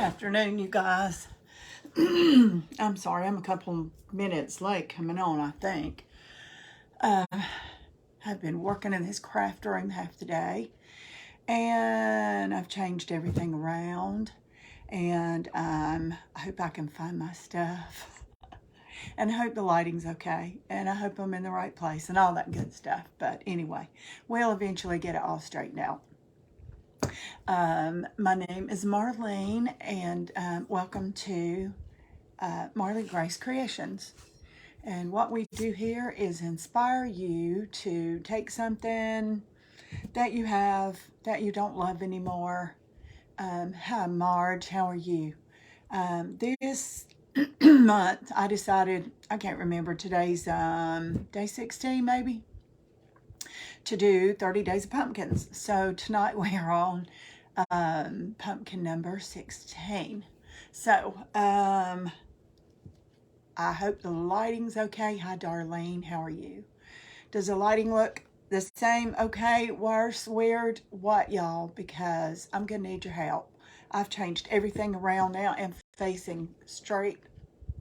afternoon, you guys. I'm sorry, I'm a couple minutes late coming on, I think. I've been working in this craft room half the day, and I've changed everything around, and I hope I can find my stuff. And I hope the lighting's okay, and I hope I'm in the right place, and all that good stuff. But anyway, we'll eventually get it all straightened out. My name is Marlene, and welcome to Marley Grace Creations. And what we do here is inspire you to take something that you have that you don't love anymore. Hi, Marge, how are you? This month, I decided, I can't remember, today's day 16 maybe, to do 30 Days of Pumpkins. So tonight we are on pumpkin number 16. So, I hope the lighting's okay. Hi, Darlene. How are you? Does the lighting look the same, okay, worse, weird? What, y'all? Because I'm going to need your help. I've changed everything around now and facing straight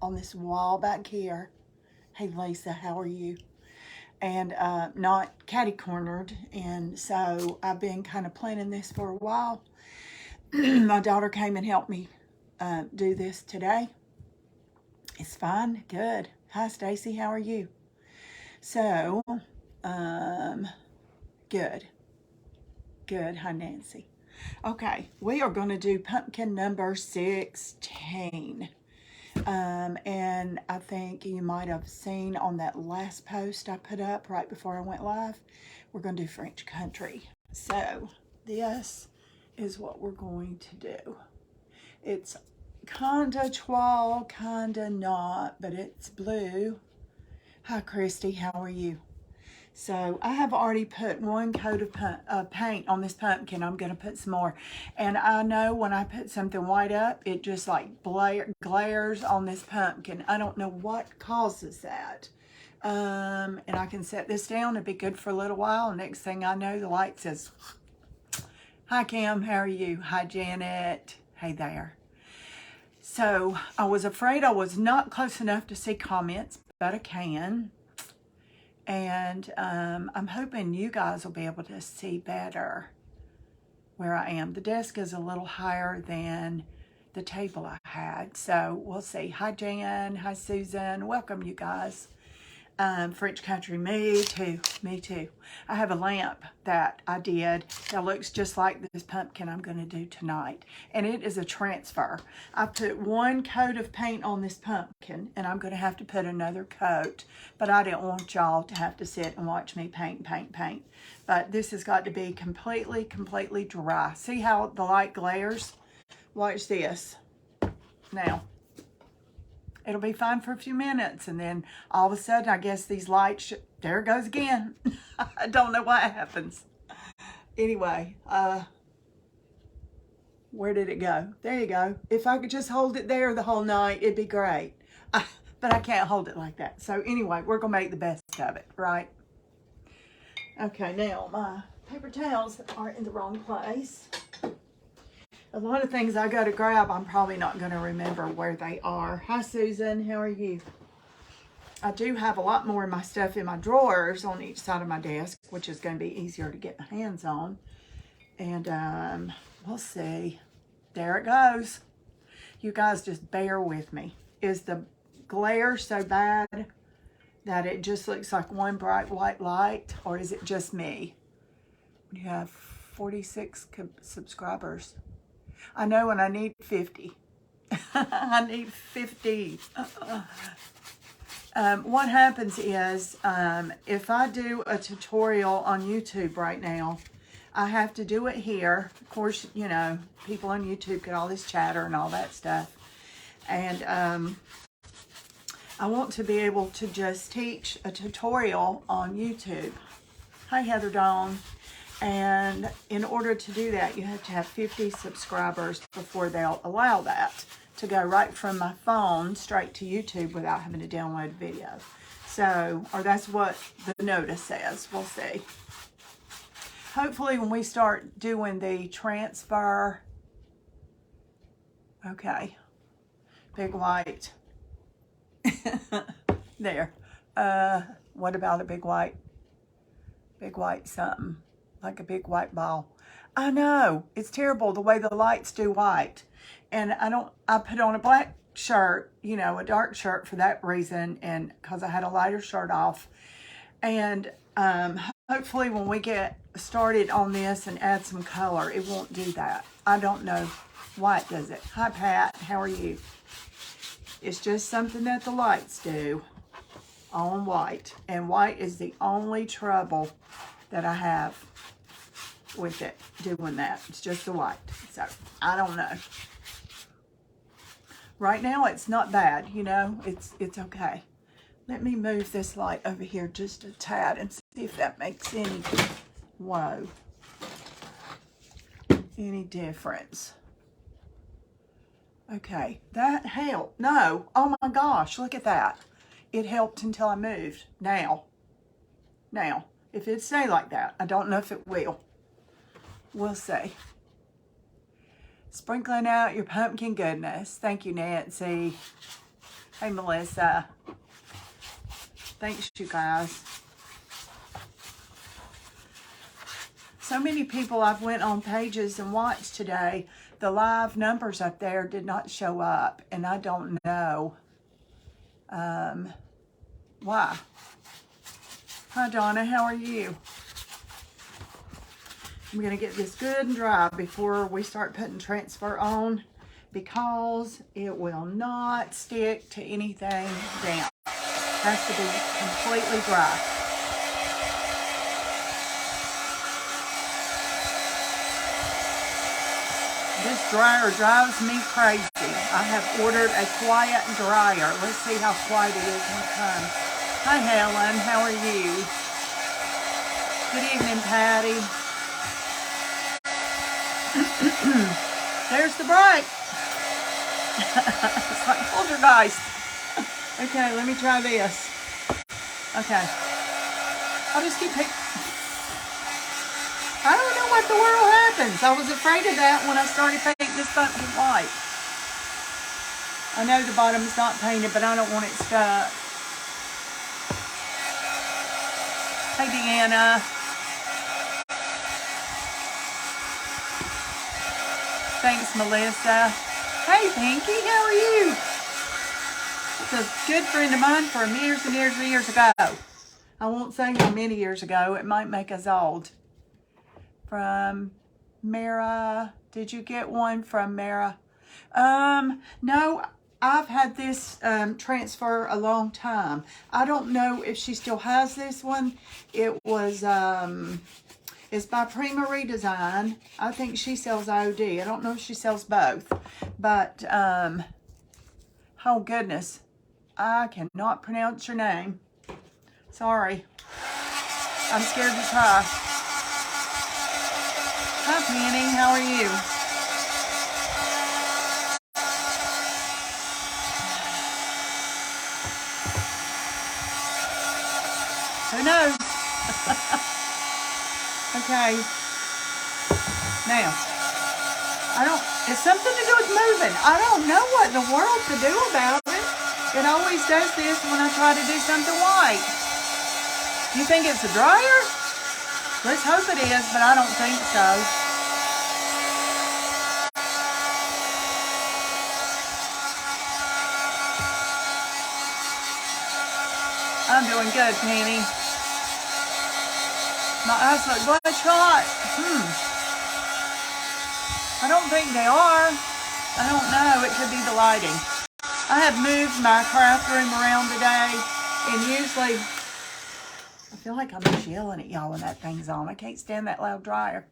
on this wall back here. Hey, Lisa, how are you? And not catty-cornered. And so I've been kind of planning this for a while. My daughter came and helped me do this today. It's fine. Good. Hi, Stacy. How are you? So, good. Good. Hi, Nancy. Okay, we are going to do pumpkin number 16. And I think you might have seen on that last post I put up right before I went live, we're going to do French country. So, this is what we're going to do. It's kinda toile, kinda not, but it's blue. Hi, Christy, how are you? So I have already put one coat of paint on this pumpkin. I'm going to put some more. And I know when I put something white up, it just like glares on this pumpkin. I don't know what causes that. And I can set this down. It'll be good for a little while. Next thing I know, the light says, hi, Kim, how are you? Hi, Janet. Hey there. So I was afraid I was not close enough to see comments, but I can. And I'm hoping you guys will be able to see better where I am. The desk is a little higher than the table I had. So we'll see. Hi, Jan. Hi, Susan. Welcome, you guys. French country, me too, me too. I have a lamp that I did that looks just like this pumpkin I'm going to do tonight. And it is a transfer. I put one coat of paint on this pumpkin, and I'm going to have to put another coat. But I didn't want y'all to have to sit and watch me paint. But this has got to be completely dry. See how the light glares? Watch this. Now, it'll be fine for a few minutes, and then all of a sudden, I guess these lights, there it goes again. I don't know what happens. Anyway, where did it go? There you go. If I could just hold it there the whole night, it'd be great. But I can't hold it like that. So anyway, we're going to make the best of it, right? Okay, now my paper towels are in the wrong place. A lot of things I go to grab, I'm probably not going to remember where they are. Hi, Susan. How are you? I do have a lot more of my stuff in my drawers on each side of my desk, which is going to be easier to get my hands on. And we'll see. There it goes. You guys just bear with me. Is the glare so bad that it just looks like one bright white light, or is it just me? You have 46 subscribers. I know, and I need 50. I need 50. What happens is, if I do a tutorial on YouTube right now, I have to do it here. Of course, you know, people on YouTube get all this chatter and all that stuff. And I want to be able to just teach a tutorial on YouTube. Hi, Heather Dawn. And in order to do that, you have to have 50 subscribers before they'll allow that to go right from my phone straight to YouTube without having to download a video. So, or that's what the notice says. We'll see. Hopefully when we start doing the transfer, Okay. Big white. There. What about a big white? Big white something. Like a big white ball. I know. It's terrible the way the lights do white. And I put on a black shirt, you know, a dark shirt for that reason, and because I had a lighter shirt off. And hopefully when we get started on this and add some color, it won't do that. I don't know why it does it. Hi, Pat. How are you? It's just something that the lights do on white. And white is the only trouble that I have with it doing that. It's just the white. So, I don't know. Right now, it's not bad, you know. It's okay. Let me move this light over here just a tad and see if that makes any, whoa, any difference. Okay, that helped. No, oh my gosh, look at that. It helped until I moved. Now, if it stay like that, I don't know if it will. We'll see. Sprinkling out your pumpkin goodness. Thank you, Nancy. Hey, Melissa. Thanks, you guys. So many people I've went on pages and watched today. The live numbers up there did not show up, and I don't know why. Hi, Donna. How are you? I'm going to get this good and dry before we start putting transfer on, because it will not stick to anything damp. It has to be completely dry. This dryer drives me crazy. I have ordered a quiet dryer. Let's see how quiet it is when it comes. Hi, Helen. How are you? Good evening, Patty. There's the break. It's like poltergeist. Okay, let me try this. Okay. I'll just keep picking. I don't know what the world happens. I was afraid of that when I started painting this pumpkin white. I know the bottom's not painted, but I don't want it stuck. Hey, Deanna. Thanks, Melissa. Hey, Pinky, how are you? It's a good friend of mine from years and years and years ago. I won't say how many years ago. It might make us old. From Mara. Did you get one from Mara? No, I've had this transfer a long time. I don't know if she still has this one. It was, it's by Prima Redesign. I think she sells OD. I don't know if she sells both. But, oh goodness. I cannot pronounce your name. Sorry. I'm scared to try. Hi, Penny. How are you? Who knows? Okay. Now, it's something to do with moving. I don't know what in the world to do about it. It always does this when I try to do something white. You think it's a dryer? Let's hope it is, but I don't think so. I'm doing good, Penny. My eyes look bloodshot. I don't think they are. I don't know. It could be the lighting. I have moved my craft room around today, and usually I feel like I'm just yelling at y'all when that thing's on. I can't stand that loud dryer.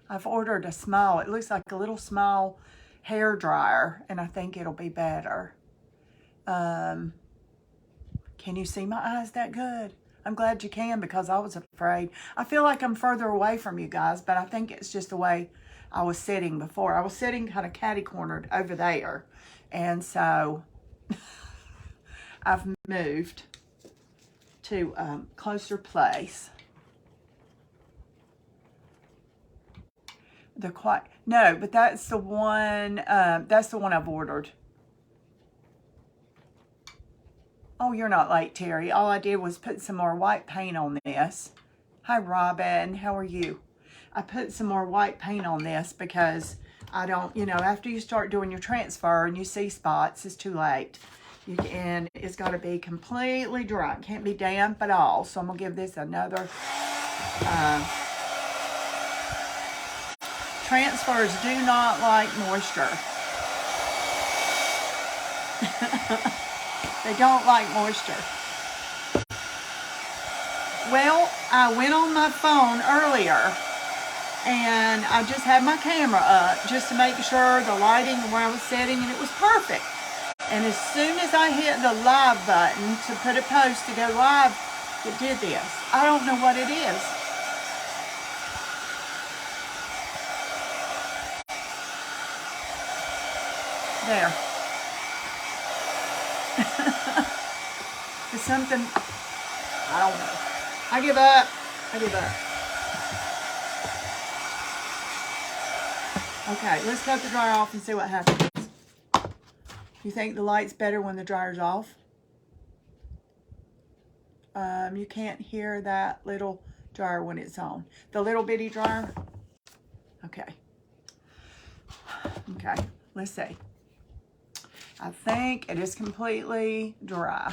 I've ordered a small, it looks like a little small hair dryer, and I think it'll be better. Can you see my eyes that good? I'm glad you can, because I was afraid. I feel like I'm further away from you guys, but I think it's just the way I was sitting before. I was sitting kind of catty-cornered over there, and so I've moved to a closer place. No, but that's the one. That's the one I've ordered. Oh, you're not late, Terry. All I did was put some more white paint on this. Hi, Robin. How are you? I put some more white paint on this because I don't, after you start doing your transfer and you see spots, it's too late. And it's got to be completely dry. It can't be damp at all. So I'm going to give this another. Transfers do not like moisture. They don't like moisture. Well, I went on my phone earlier and I just had my camera up just to make sure the lighting and where I was setting, and it was perfect. And as soon as I hit the live button to put a post to go live, it did this. I don't know what it is. There. It's something, I don't know. I give up. Okay, let's cut the dryer off and see what happens. You think the light's better when the dryer's off? You can't hear that little dryer when it's on. The little bitty dryer? Okay. Okay, let's see. I think it is completely dry.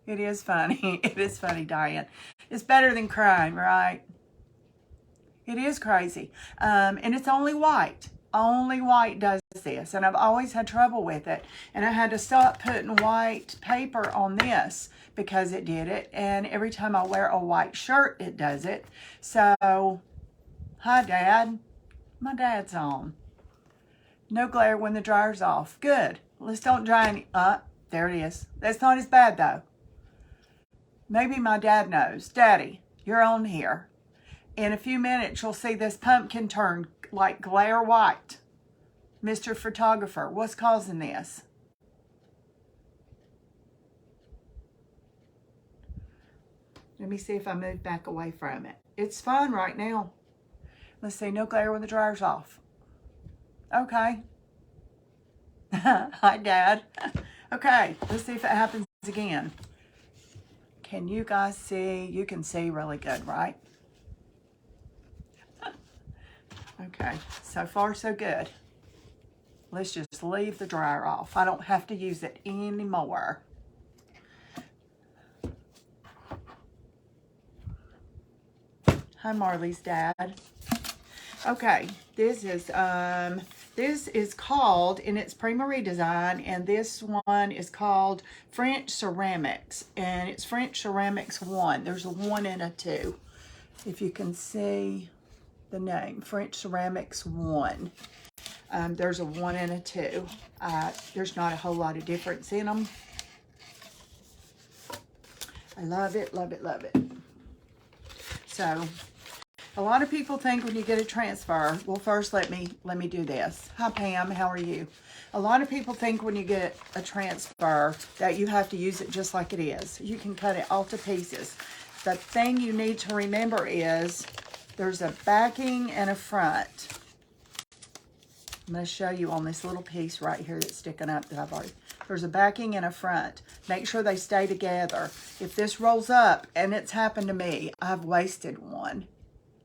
It is funny. It is funny, Diane. It's better than crying, right? It is crazy. And it's only white. Only white does this. And I've always had trouble with it. And I had to stop putting white paper on this because it did it. And every time I wear a white shirt, it does it. So, hi, Dad. My dad's on. No glare when the dryer's off. Good. Let's don't dry any. There it is. That's not as bad, though. Maybe my dad knows. Daddy, you're on here. In a few minutes, you'll see this pumpkin turn like glare white. Mr. Photographer, what's causing this? Let me see if I move back away from it. It's fine right now. Let's see, no glare when the dryer's off. Okay. Hi, Dad. Okay, let's see if it happens again. Can you guys see? You can see really good, right? Okay, so far so good. Let's just leave the dryer off. I don't have to use it anymore. Hi, Marley's dad. Okay, this is called, and it's Prima redesign, and this one is called French Ceramics, and it's French Ceramics 1. There's a 1 and a 2. If you can see the name, French Ceramics 1. There's a 1 and a 2. There's not a whole lot of difference in them. I love it, love it, love it. So, a lot of people think when you get a transfer, well, first let me do this. Hi, Pam, how are you? A lot of people think when you get a transfer that you have to use it just like it is. You can cut it all to pieces. The thing you need to remember is there's a backing and a front. I'm going to show you on this little piece right here that's sticking up that I've already. There's a backing and a front. Make sure they stay together. If this rolls up, and it's happened to me, I've wasted one.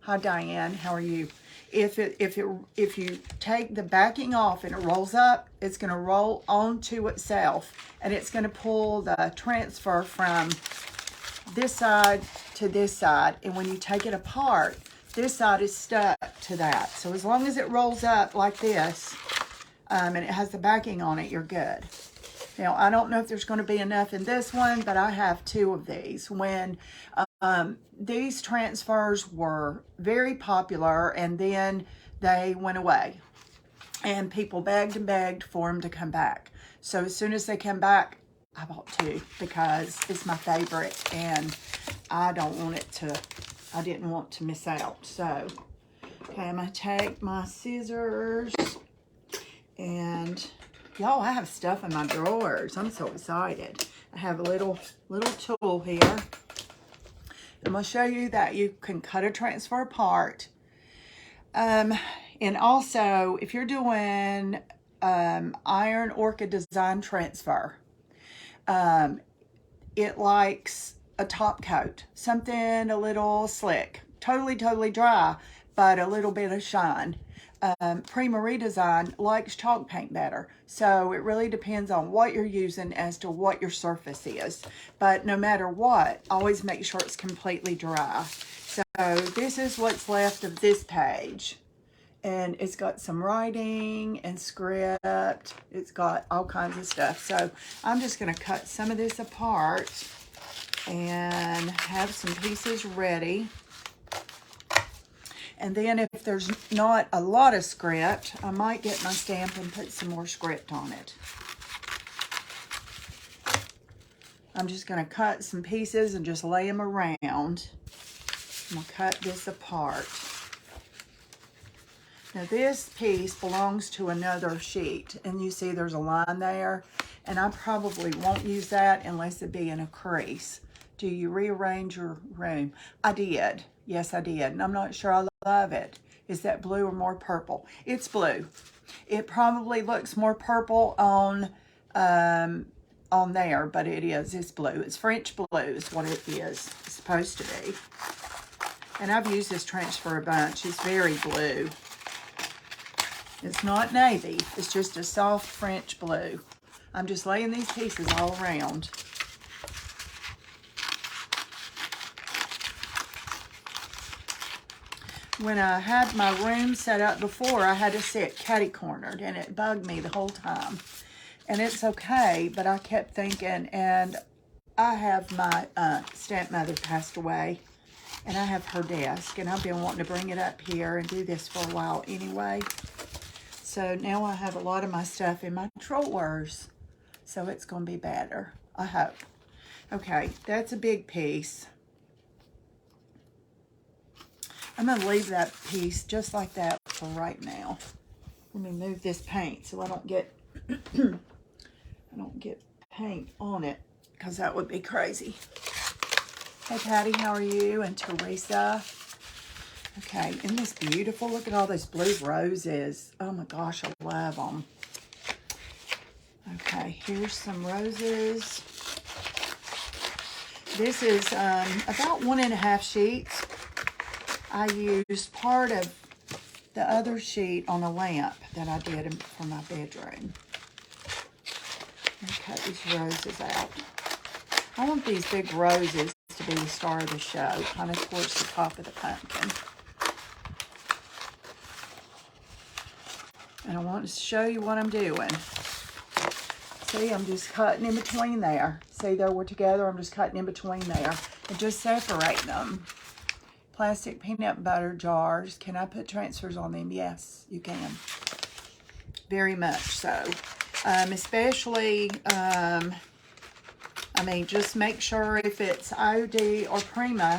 Hi, Diane. How are you? If you take the backing off and it rolls up, it's going to roll onto itself, and it's going to pull the transfer from this side to this side. And when you take it apart, this side is stuck to that. So as long as it rolls up like this, and it has the backing on it, you're good. Now, I don't know if there's going to be enough in this one, but I have 2 of these. When these transfers were very popular, and then they went away, and people begged and begged for them to come back. So as soon as they come back, I bought 2 because it's my favorite, and I didn't want to miss out. So, okay, I'm going to take my scissors, and y'all, I have stuff in my drawers. I'm so excited. I have a little tool here. I'm going to show you that you can cut a transfer apart. And also, if you're doing iron orchid design transfer, it likes a top coat, something a little slick, totally dry, but a little bit of shine. Prima Redesign likes chalk paint better. So it really depends on what you're using as to what your surface is. But no matter what, always make sure it's completely dry. So this is what's left of this page. And it's got some writing and script. It's got all kinds of stuff. So I'm just going to cut some of this apart and have some pieces ready. And then if there's not a lot of script, I might get my stamp and put some more script on it. I'm just going to cut some pieces and just lay them around. I'm going to cut this apart. Now this piece belongs to another sheet, and you see there's a line there, and I probably won't use that unless it be in a crease. Do you rearrange your room? I did. Yes, I did. And I'm not sure I love it. Is that blue or more purple? It's blue. It probably looks more purple on there, but it is. It's blue. It's French blue is what it is. It's supposed to be. And I've used this transfer a bunch. It's very blue. It's not navy. It's just a soft French blue. I'm just laying these pieces all around. When I had my room set up before, I had to sit catty-cornered, and it bugged me the whole time. And it's okay, but I kept thinking, and I have my stepmother passed away, and I have her desk, and I've been wanting to bring it up here and do this for a while anyway. So now I have a lot of my stuff in my drawers, so it's going to be better, I hope. Okay, that's a big piece. I'm going to leave that piece just like that for right now. Let me move this paint so I don't get paint on it, because that would be crazy. Hey Patty, how are you? And Teresa. Okay, isn't this beautiful? Look at all those blue roses. Oh my gosh, I love them. Okay, here's some roses. This is about 1.5 sheets. I used part of the other sheet on a lamp that I did for my bedroom. Cut these roses out. I want these big roses to be the star of the show, kind of towards the top of the pumpkin. And I want to show you what I'm doing. See, I'm just cutting in between there. See, there we're together. I'm just cutting in between there and just separating them. Plastic peanut butter jars. Can I put transfers on them? Yes, you can. Very much so. Especially, I mean, just make sure if it's OD or Prima,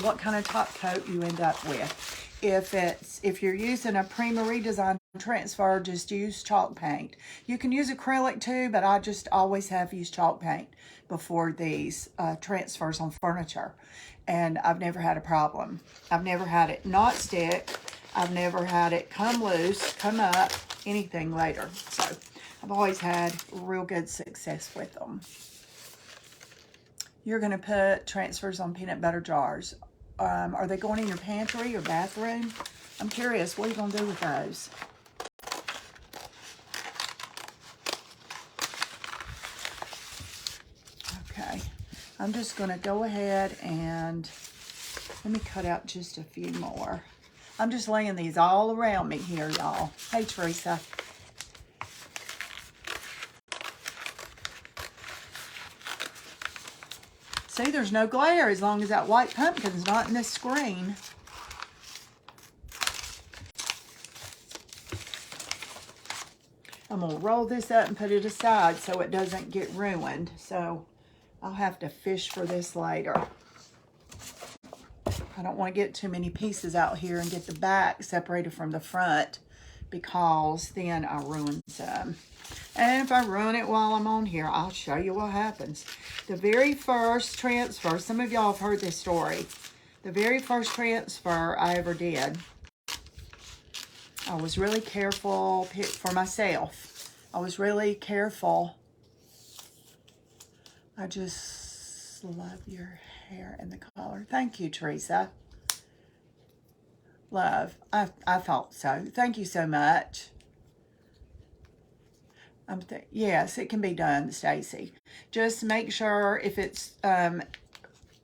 what kind of top coat you end up with. If you're using a Prima Redesign transfer, just use chalk paint. You can use acrylic too, but I just always have used chalk paint before these transfers on furniture. And I've never had a problem. I've never had it not stick. I've never had it come loose, come up, anything later. So I've always had real good success with them. You're going to put transfers on peanut butter jars. Are they going in your pantry or bathroom? I'm curious, what are you going to do with those? Okay, I'm just going to go ahead and let me cut out just a few more. I'm just laying these all around me here, y'all. Hey, Teresa. See, there's no glare as long as that white pumpkin's not in this screen. I'm going to roll this up and put it aside so it doesn't get ruined. So I'll have to fish for this later. I don't want to get too many pieces out here and get the back separated from the front, because then I'll ruin some. And if I ruin it while I'm on here, I'll show you what happens. The very first transfer, some of y'all have heard this story. The very first transfer I ever did, I was really careful for myself. I was really careful. I just love your hair and the color. Thank you, Teresa. Love. I thought so. Thank you so much. Yes, it can be done, Stacy. Just make sure if it's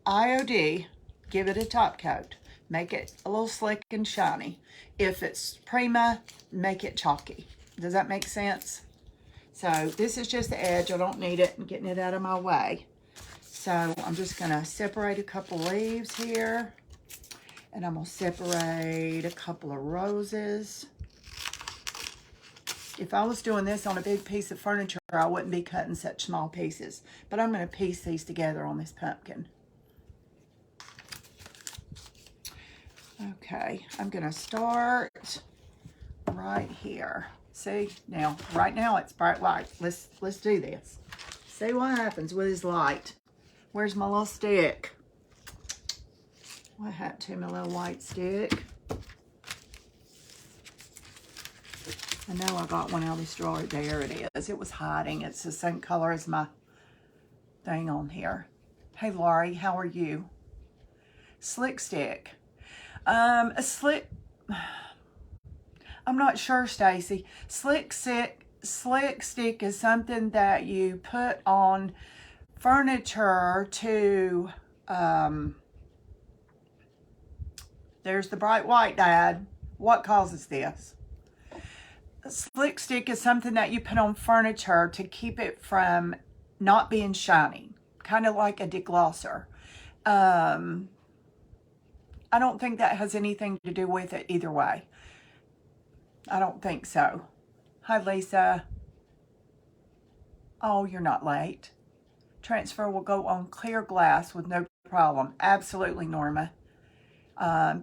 IOD, give it a top coat. Make it a little slick and shiny. If it's Prima, make it chalky. Does that make sense? So this is just the edge. I don't need it. I'm getting it out of my way. So I'm just going to separate a couple leaves here. And I'm going to separate a couple of roses. If I was doing this on a big piece of furniture, I wouldn't be cutting such small pieces. But I'm going to piece these together on this pumpkin. Okay, I'm going to start right here. See, now, right now it's bright light. Let's do this. See what happens with his light. Where's my little stick? What happened to my little white stick? I know I got one out of this drawer. There it is. It was hiding. It's the same color as my thing on here. Hey, Laurie, how are you? Slick stick. A slick... I'm not sure, Stacy. Slick stick is something that you put on furniture to... there's the bright white, Dad. What causes this? A slick stick is something that you put on furniture to keep it from not being shiny. Kind of like a deglosser. I don't think that has anything to do with it either way. I don't think so. Hi, Lisa. Oh, you're not late. Transfer will go on clear glass with no problem. Absolutely, Norma.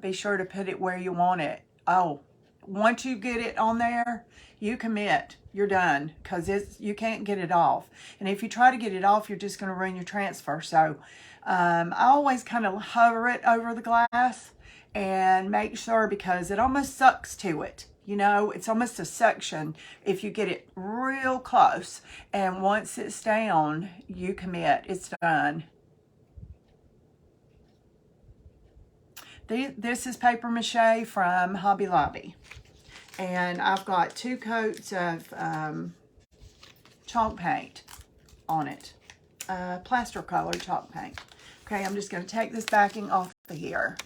Be sure to put it where you want it. Oh, once you get it on there, you commit. You're done, because you can't get it off. And if you try to get it off, you're just going to ruin your transfer. So I always kind of hover it over the glass and make sure, because it almost sucks to it. You know, it's almost a suction if you get it real close. And once it's down, you commit. It's done. This is paper mache from Hobby Lobby. And I've got 2 coats of chalk paint on it. Plaster color chalk paint. Okay, I'm just going to take this backing off of here.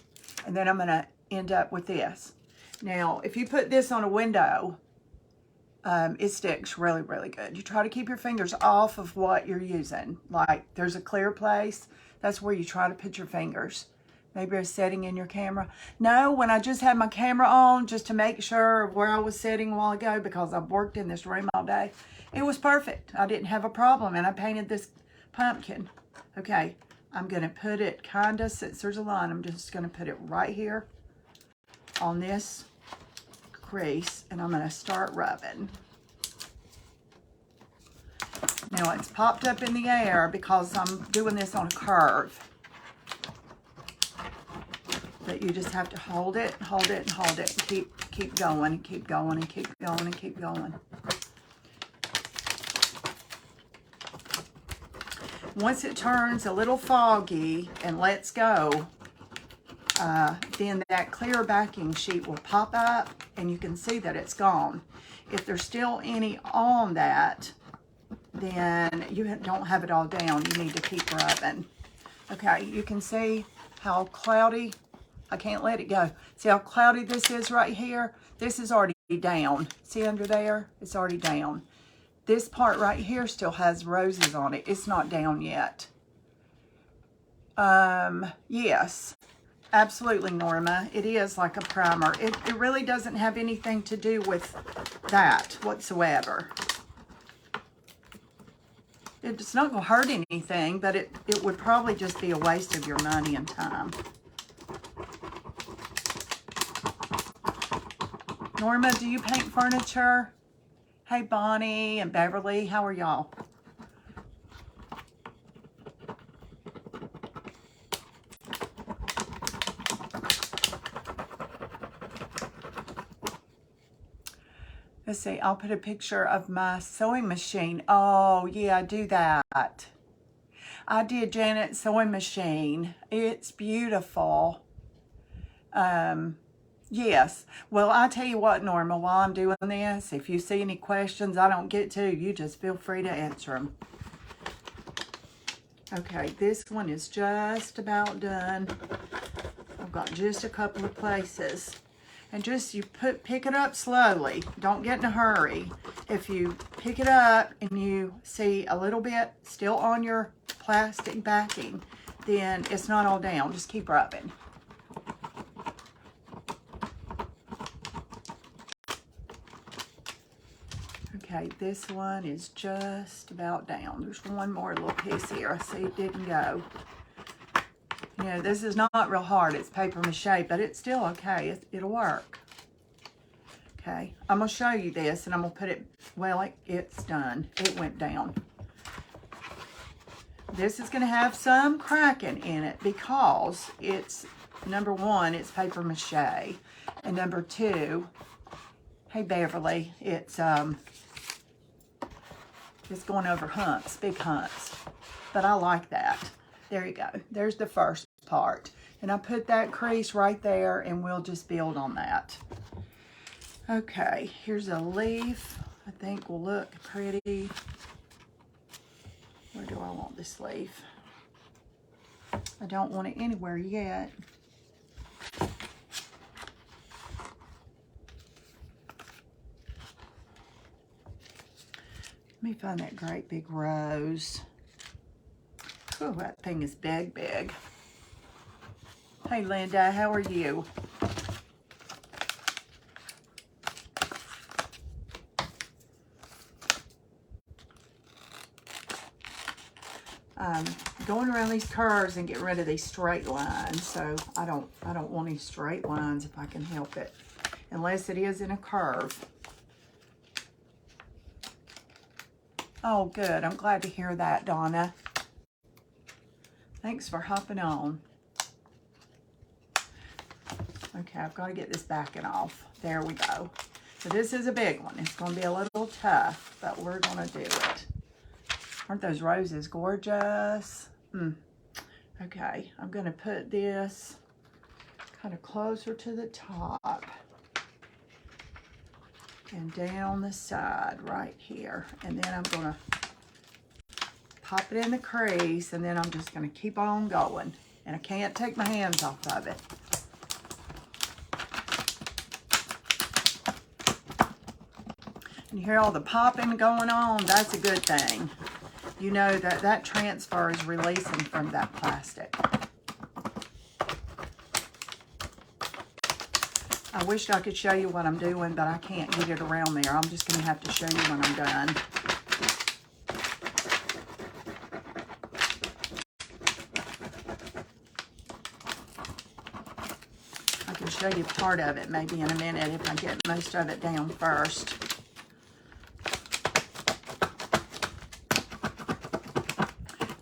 And then I'm going to end up with this. Now, if you put this on a window, it sticks really, really good. You try to keep your fingers off of what you're using. Like, there's a clear place. That's where you try to put your fingers. Maybe a setting in your camera. No, when I just had my camera on, just to make sure of where I was sitting a while ago, because I've worked in this room all day, it was perfect. I didn't have a problem, and I painted this pumpkin. Okay, I'm going to put it kind of, since there's a line, I'm just going to put it right here on this crease, and I'm going to start rubbing. Now, it's popped up in the air because I'm doing this on a curve. But you just have to hold it, and hold it, and keep going, and keep going, and keep going, and keep going. Once it turns a little foggy and lets go, then that clear backing sheet will pop up, and you can see that it's gone. If there's still any on that, then you don't have it all down. You need to keep rubbing. Okay, you can see how cloudy. I can't let it go. See how cloudy this is right here? This is already down. See under there? It's already down. This part right here still has roses on it. It's not down yet. Yes, absolutely, Norma. It is like a primer. It really doesn't have anything to do with that whatsoever. It's not going to hurt anything, but it would probably just be a waste of your money and time. Norma, do you paint furniture? Hey, Bonnie and Beverly, how are y'all? Let's see, I'll put a picture of my sewing machine. Oh, yeah, do that. I did Janet's sewing machine. It's beautiful. Yes. Well, I tell you what, Norma, while I'm doing this, if you see any questions I don't get to, you just feel free to answer them. Okay, this one is just about done. I've got just a couple of places. And just, you pick it up slowly. Don't get in a hurry. If you pick it up and you see a little bit still on your plastic backing, then it's not all down. Just keep rubbing. Okay, this one is just about down. There's one more little piece here. I see it didn't go. You know, this is not real hard. It's paper mache, but it's still okay. It'll work. Okay, I'm going to show you this, and I'm going to put it, well, it's done. It went down. This is going to have some cracking in it because it's, number one, it's paper mache. And number two, hey, Beverly, it's going over humps, big humps. But I like that. There you go. There's the first part. And I put that crease right there, and we'll just build on that. Okay, here's a leaf. I think will look pretty. Where do I want this leaf? I don't want it anywhere yet. Let me find that great big rose. Oh, that thing is big, big. Hey, Linda, how are you? I'm going around these curves and getting rid of these straight lines, so I don't want any straight lines if I can help it, unless it is in a curve. Oh, good. I'm glad to hear that, Donna. Thanks for hopping on. Okay, I've got to get this backing off. There we go. So this is a big one. It's going to be a little tough, but we're going to do it. Aren't those roses gorgeous? Okay, I'm going to put this kind of closer to the top and down the side right here. And then I'm going to pop it in the crease, and then I'm just going to keep on going. And I can't take my hands off of it. And you hear all the popping going on? That's a good thing. You know that that transfer is releasing from that plastic. I wish I could show you what I'm doing, but I can't get it around there. I'm just going to have to show you when I'm done. I can show you part of it maybe in a minute if I get most of it down first.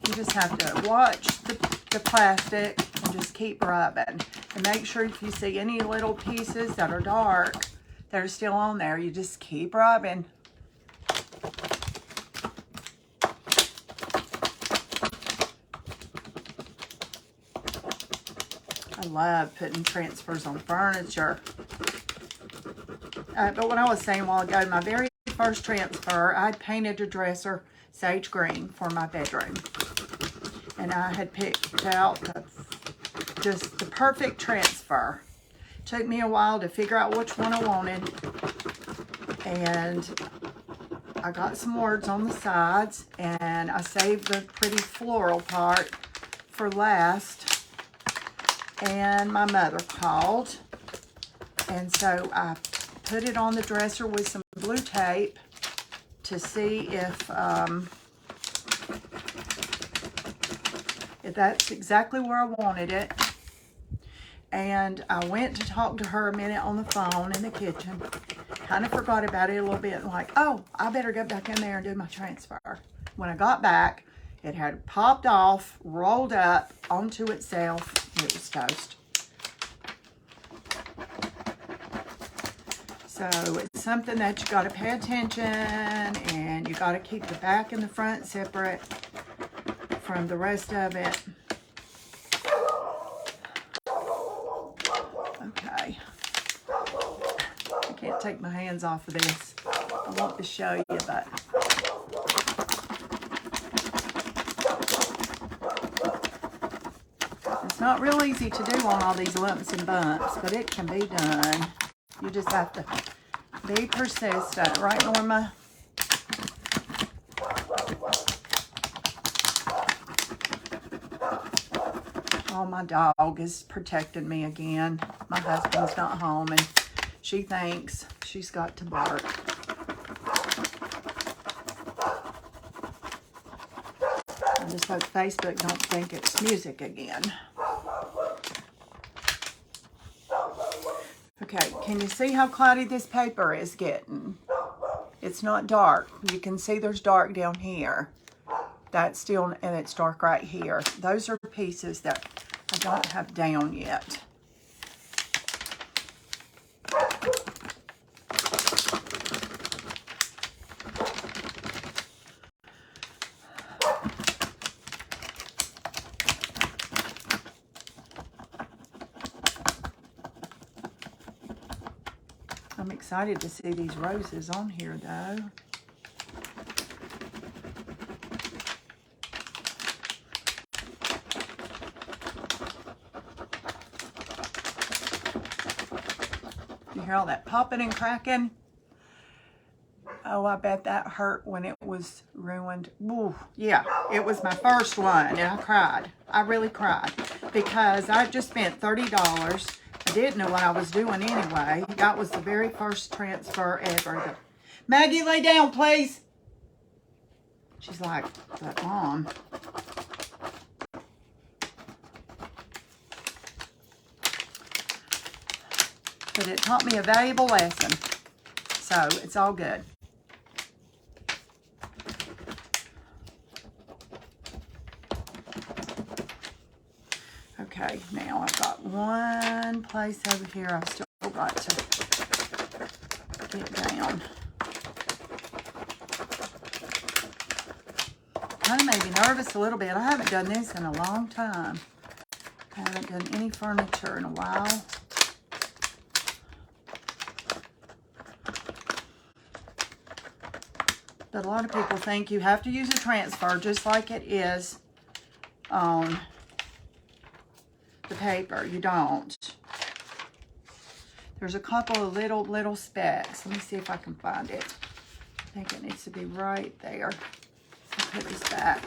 You just have to watch the plastic and just keep rubbing. And make sure if you see any little pieces that are dark that are still on there, you just keep rubbing. I love putting transfers on furniture. But what I was saying a while ago, my very first transfer, I painted a dresser sage green for my bedroom. And I had picked out just the perfect transfer. Took me a while to figure out which one I wanted. And I got some words on the sides, and I saved the pretty floral part for last. And my mother called, and so I put it on the dresser with some blue tape to see if that's exactly where I wanted it. And I went to talk to her a minute on the phone in the kitchen. Kind of forgot about it a little bit, and like, oh, I better go back in there and do my transfer. When I got back, it had popped off, rolled up onto itself. It was toast. So it's something that you got to pay attention, and you got to keep the back and the front separate from the rest of it. Okay. I can't take my hands off of this. I want to show you, but it's not real easy to do on all these lumps and bumps, but it can be done. You just have to be persistent, right, Norma? Oh, my dog is protecting me again. My husband's not home, and she thinks she's got to bark. I just hope Facebook don't think it's music again. Okay, can you see how cloudy this paper is getting? It's not dark. You can see there's dark down here. That's still, and it's dark right here. Those are pieces that I don't have down yet. I'm excited to see these roses on here, though. You hear all that popping and cracking? Oh, I bet that hurt when it was ruined. Ooh, yeah, it was my first one, and I cried. I really cried because I just spent $30. I didn't know what I was doing anyway. That was the very first transfer ever. Maggie, lay down, please. She's like, but Mom. But it taught me a valuable lesson. So it's all good. Okay, now I've got one place over here I've still got to get down. Kind of made me nervous a little bit. I haven't done this in a long time. I haven't done any furniture in a while. But a lot of people think you have to use a transfer just like it is on the paper. You don't. There's a couple of little specks. Let me see if I can find it. I think it needs to be right there. I'll put this back.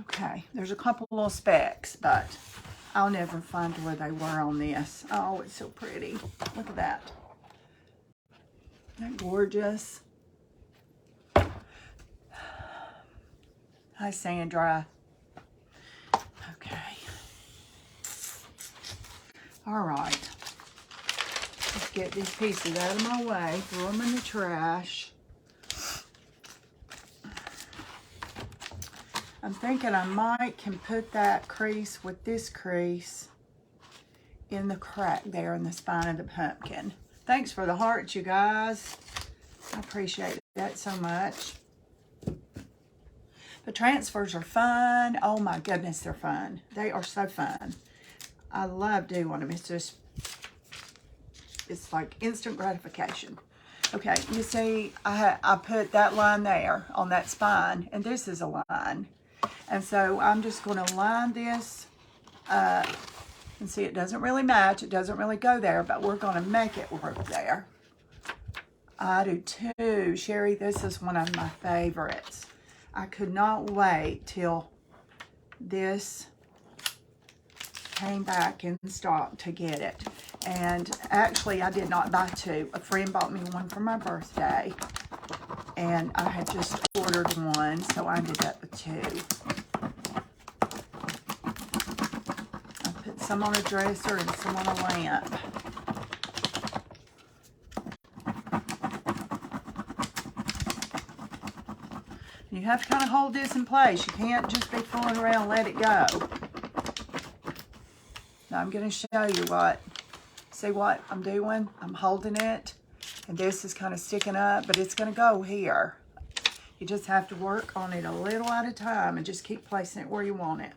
Okay, there's a couple little specks, but I'll never find where they were on this. Oh, it's so pretty. Look at that. Isn't that gorgeous? Hi, Sandra. Okay. All right. Let's get these pieces out of my way. Throw them in the trash. I'm thinking I might can put that crease with this crease in the crack there in the spine of the pumpkin. Thanks for the hearts, you guys. I appreciate that so much. The transfers are fun. Oh my goodness, they're fun. They are so fun. I love doing them. It's just, it's like instant gratification. Okay, you see, I put that line there on that spine, and this is a line. And so I'm just going to line this up. And see, it doesn't really match. It doesn't really go there, but we're going to make it work there. I do too. Sherry, this is one of my favorites. I could not wait till this came back in stock to get it. And actually, I did not buy two. A friend bought me one for my birthday. And I had just ordered one, so I ended up with two. I put some on a dresser and some on a lamp. You have to kind of hold this in place. You can't just be fooling around and let it go. Now I'm going to show you what, see what I'm doing? I'm holding it, and this is kind of sticking up, but it's going to go here. You just have to work on it a little at a time and just keep placing it where you want it.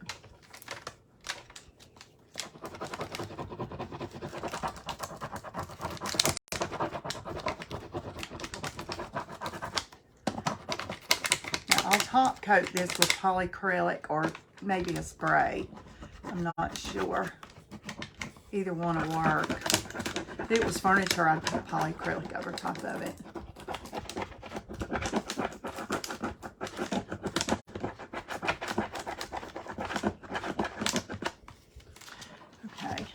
Now I'll top coat this with polyacrylic or maybe a spray. I'm not sure. Either one will work. If it was furniture, I'd put polyacrylic over top of it. Okay.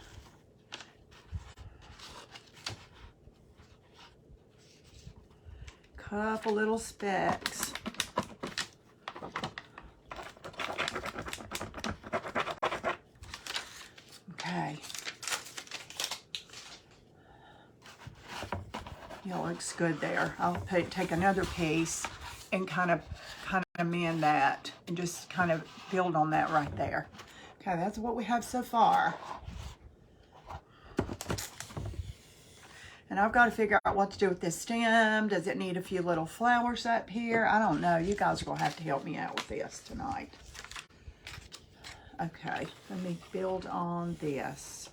Couple little specks. Okay. Yeah, looks good there. I'll take another piece and kind of mend that and just kind of build on that right there. Okay, that's what we have so far. And I've got to figure out what to do with this stem. Does it need a few little flowers up here? I don't know. You guys are going to have to help me out with this tonight. Okay, let me build on this.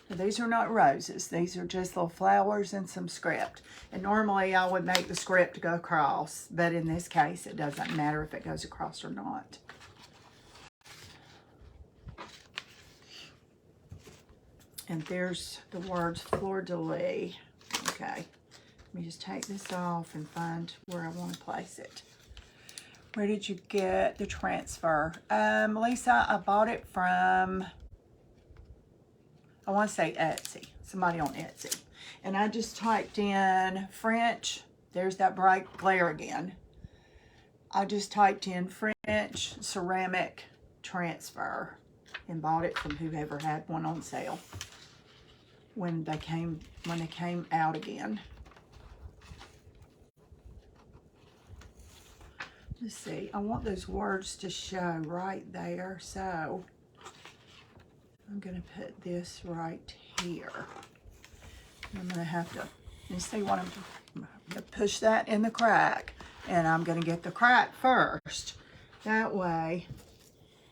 Now, these are not roses. These are just little flowers and some script. And normally I would make the script go across, but in this case it doesn't matter if it goes across or not. And there's the words fleur de lis. Okay, let me just take this off and find where I want to place it. Where did you get the transfer? Lisa, I bought it from, I want to say Etsy, somebody on Etsy. And I just typed in French, there's that bright glare again. I just typed in French ceramic transfer and bought it from whoever had one on sale when they came out again. Let's see, I want those words to show right there, so I'm gonna put this right here. I'm gonna have to, you see what I'm gonna push that in the crack, and I'm gonna get the crack first. That way,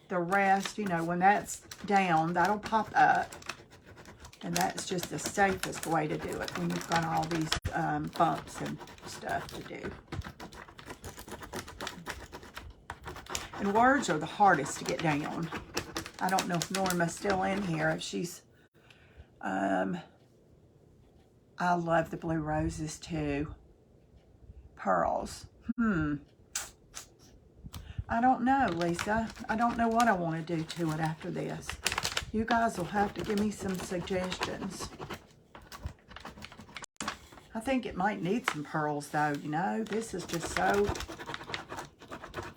the rest, you know, when that's down, that'll pop up. And that's just the safest way to do it when you've got all these bumps and stuff to do. And words are the hardest to get down. I don't know if Norma's still in here, if she's, I love the blue roses too. Pearls. I don't know, Lisa. I don't know what I want to do to it after this. You guys will have to give me some suggestions. I think it might need some pearls though, you know. This is just so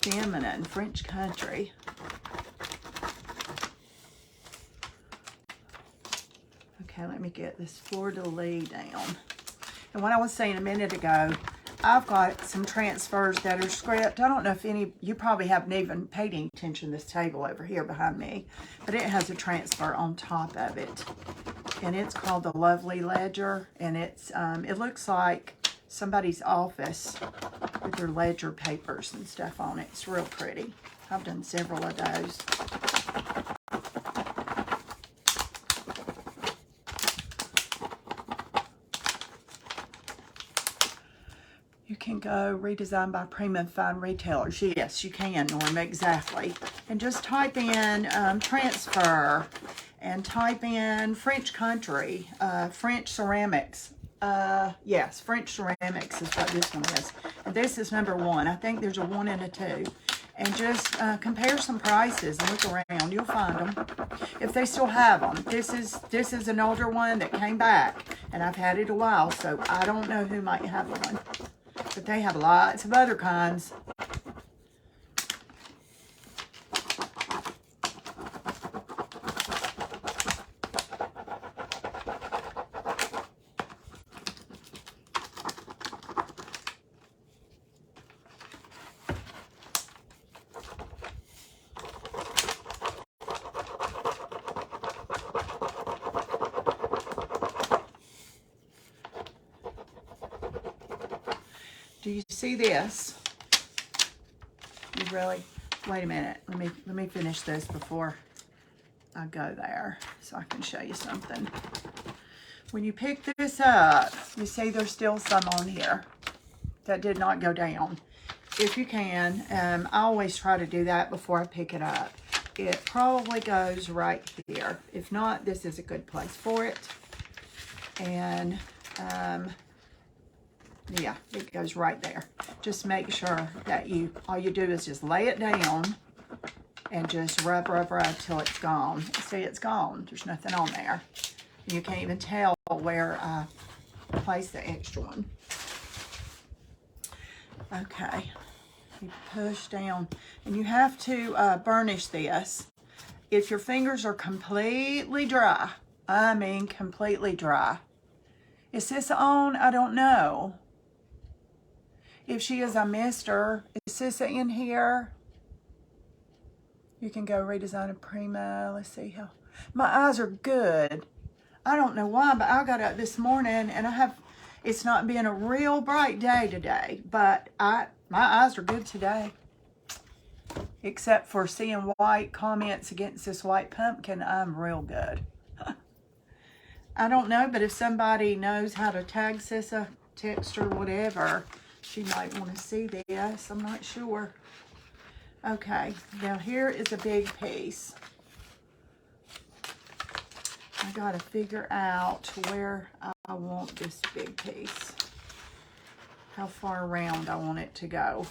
feminine, French country. Okay, let me get this fleur de lis down. And what I was saying a minute ago, I've got some transfers that are script. I don't know if any, you probably haven't even paid any attention to this table over here behind me, but it has a transfer on top of it. And it's called the Lovely Ledger, and it's it looks like somebody's office with their ledger papers and stuff on it. It's real pretty. I've done several of those. You can go redesigned by Prima and find retailers. Yes, you can, Norma, exactly. And just type in transfer and type in French country, French ceramics. Yes, French ceramics is what this one is. And this is number 1. I think there's a 1 and a 2. And just compare some prices and look around. You'll find them if they still have them. This is an older one that came back, and I've had it a while, so I don't know who might have one. But they have lots of other kinds. Do you see this? You really, wait a minute. Let me finish this before I go there so I can show you something. When you pick this up, you see there's still some on here that did not go down. If you can, I always try to do that before I pick it up. It probably goes right here. If not, this is a good place for it. And yeah, it goes right there. Just make sure that all you do is just lay it down and just rub till it's gone. See, it's gone. There's nothing on there. You can't even tell where I placed the extra one. Okay, you push down, and you have to burnish this. If your fingers are completely dry, I mean completely dry. Is this on? I don't know. If she is, I missed her. Is this in here? You can go redesign a Prima. Let's see how. My eyes are good. I don't know why, but I got up this morning and it's not been a real bright day today, but my eyes are good today. Except for seeing white comments against this white pumpkin, I'm real good. I don't know, but if somebody knows how to tag Sissa, text her, whatever, she might want to see this. I'm not sure. Okay, now here is a big piece. I gotta figure out where I want this big piece. How far around I want it to go.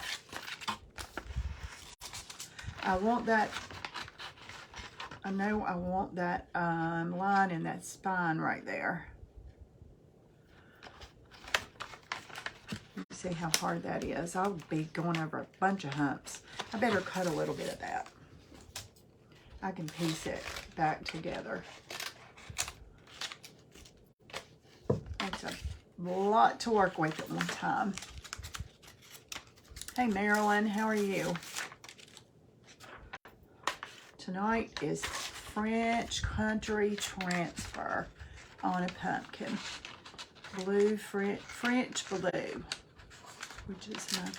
I want that, I know I want that line in that spine right there. Let's see how hard that is. I'll be going over a bunch of humps. I better cut a little bit of that. I can piece it back together. That's a lot to work with at one time. Hey Marilyn, how are you? Tonight is French Country Transfer on a pumpkin. Blue, French blue, which is my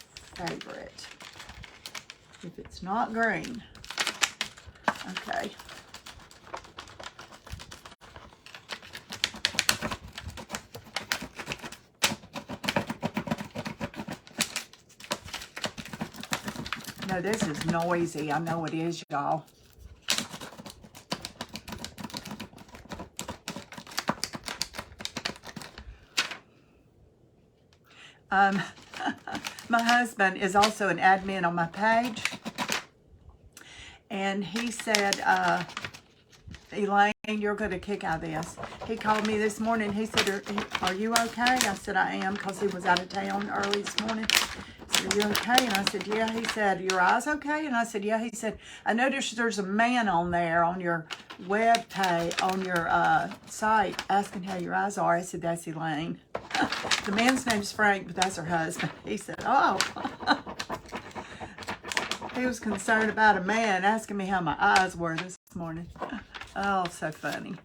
favorite. If it's not green. Okay. No, this is noisy. I know it is, y'all. My husband is also an admin on my page, and he said, Elaine, you're going to kick out of this. He called me this morning. He said, are you okay? I said, I am, because he was out of town early this morning. He said, are you okay? And I said, yeah. He said, your eyes okay? And I said, yeah. He said, I noticed there's a man on there on your web page, on your site, asking how your eyes are. I said, that's Elaine. The man's name's Frank, but that's her husband. He said, oh. He was concerned about a man asking me how my eyes were this morning. Oh, so funny.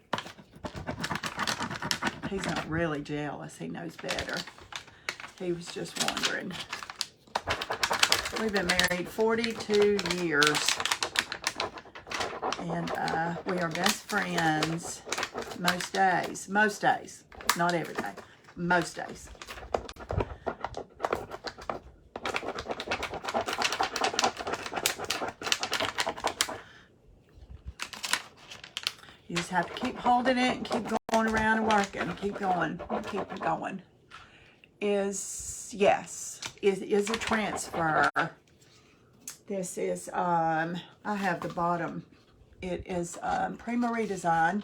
He's not really jealous. He knows better. He was just wondering. We've been married 42 years. And we are best friends most days. Most days. Not every day. Most days. You just have to keep holding it and keep going around and working. Keep going. Keep it going. Yes, is a transfer. This is, I have the bottom. It is Prima Redesign,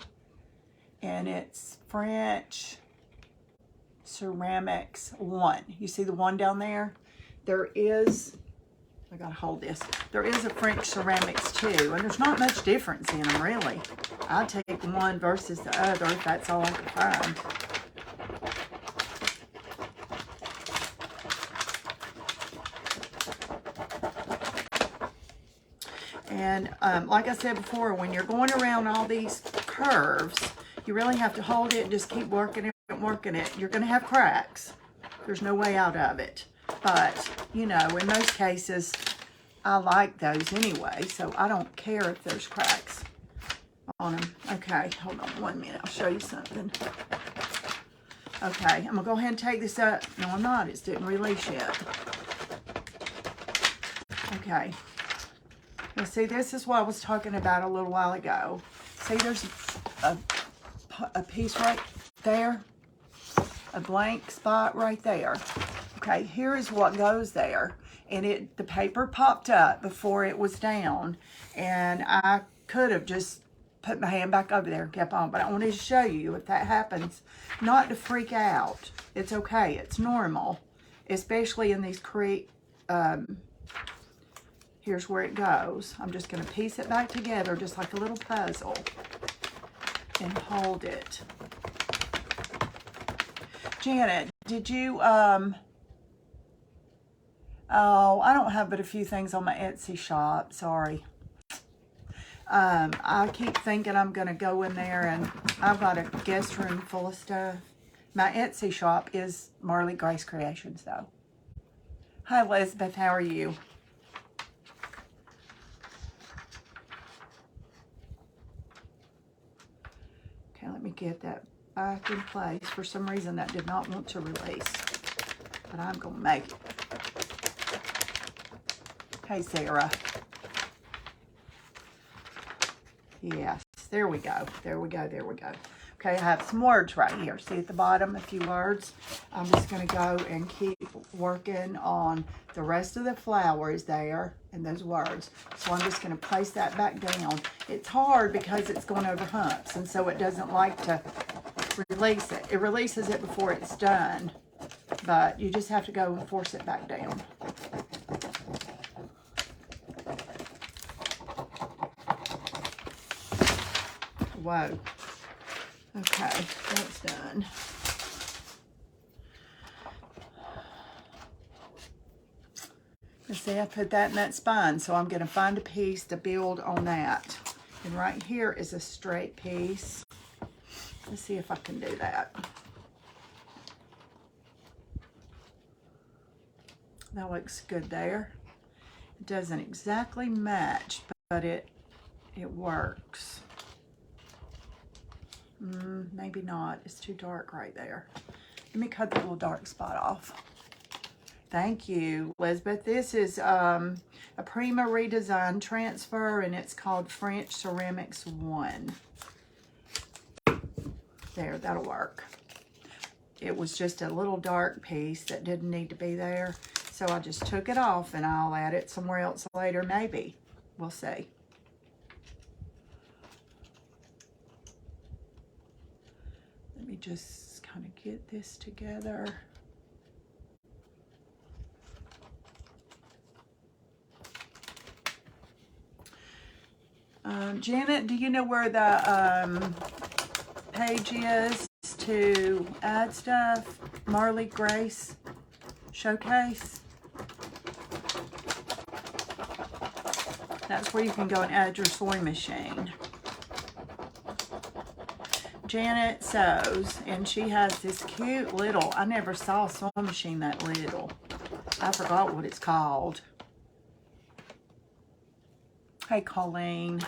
and it's French Ceramics 1. You see the 1 down there? There is, I gotta hold this. There is a French Ceramics 2, and there's not much difference in them, really. I'll take one versus the other if that's all I can find. And like I said before, when you're going around all these curves, you really have to hold it and just keep working it and working it. You're going to have cracks. There's no way out of it. But, you know, in most cases, I like those anyway, so I don't care if there's cracks on them. Okay, hold on 1 minute. I'll show you something. Okay, I'm going to go ahead and take this up. No, I'm not. It didn't release yet. Okay. Now, see, this is what I was talking about a little while ago. See, there's a piece right there. A blank spot right there. Okay, here is what goes there. And the paper popped up before it was down. And I could have just put my hand back over there and kept on. But I wanted to show you if that happens, not to freak out. It's okay. It's normal. Especially in these here's where it goes. I'm just going to piece it back together just like a little puzzle. And hold it. Janet, did you, oh, I don't have but a few things on my Etsy shop. Sorry. I keep thinking I'm going to go in there and I've got a guest room full of stuff. My Etsy shop is Marley Grace Creations, though. Hi, Elizabeth. How are you? Okay, let me get that back in place. For some reason, that did not want to release. But I'm going to make it. Hey, Sarah. Yes, there we go. There we go. There we go. Okay, I have some words right here. See at the bottom, a few words. I'm just going to go and keep working on the rest of the flowers there and those words. So I'm just going to place that back down. It's hard because it's going over humps, and so it doesn't like to release it. It releases it before it's done, but you just have to go and force it back down. Whoa. Okay, that's done. Let's see, I put that in that spine, so I'm going to find a piece to build on that. And right here is a straight piece. Let's see if I can do that. That looks good there. It doesn't exactly match, but it works. Maybe not. It's too dark right there. Let me cut the little dark spot off. Thank you, Elizabeth. This is a Prima redesign transfer, and it's called French Ceramics 1. There, that'll work. It was just a little dark piece that didn't need to be there, so I just took it off, and I'll add it somewhere else later, maybe. We'll see. Let me just kind of get this together. Janet, do you know where the page is to add stuff? Marley Grace Showcase. That's where you can go and add your sewing machine. Janet sews, and she has this cute little, I never saw a sewing machine that little. I forgot what it's called. Hey, Colleen.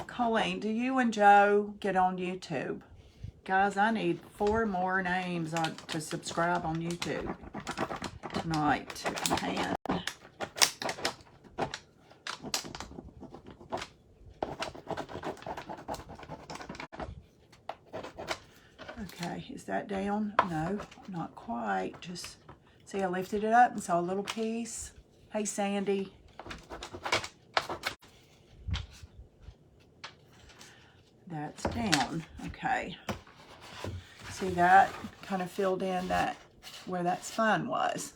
Colleen, do you and Joe get on YouTube? Guys, I need 4 more names to subscribe on YouTube tonight if you can. Okay, is that down? No, not quite. Just see, I lifted it up and saw a little piece. Hey, Sandy. That's down. Okay. See, that kind of filled in that where that spine was.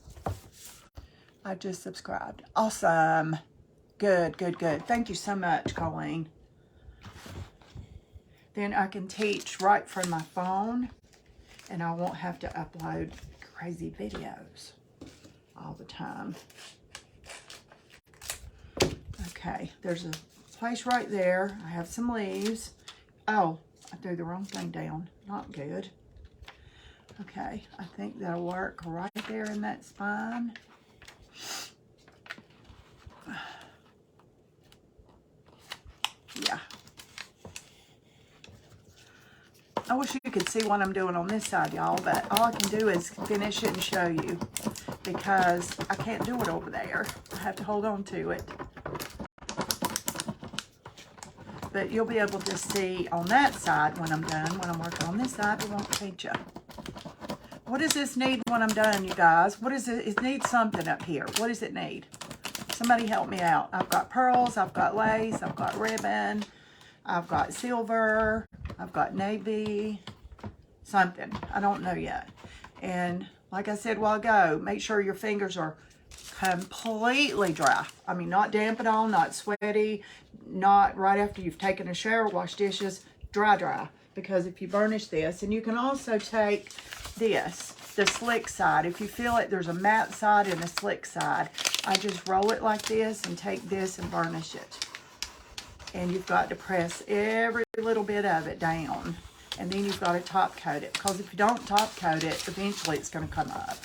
I just subscribed. Awesome. Good, good, good. Thank you so much, Colleen. Then I can teach right from my phone, and I won't have to upload crazy videos all the time. Okay, there's a place right there. I have some leaves. Oh, I threw the wrong thing down. Not good. Okay, I think that'll work right there in that spine. Yeah. I wish you could see what I'm doing on this side, y'all, but all I can do is finish it and show you because I can't do it over there. I have to hold on to it. But you'll be able to see on that side when I'm done. When I'm working on this side, it won't feed you. What does this need when I'm done, you guys? What is it? It needs something up here. What does it need? Somebody help me out. I've got pearls, I've got lace, I've got ribbon, I've got silver, I've got navy, something. I don't know yet. And like I said a while ago, make sure your fingers are completely dry. I mean, not damp at all, not sweaty, not right after you've taken a shower, washed dishes, dry. Because if you burnish this, and you can also take this, the slick side. If you feel like there's a matte side and a slick side, I just roll it like this and take this and burnish it. And you've got to press every little bit of it down. And then you've got to top coat it. Because if you don't top coat it, eventually it's going to come up.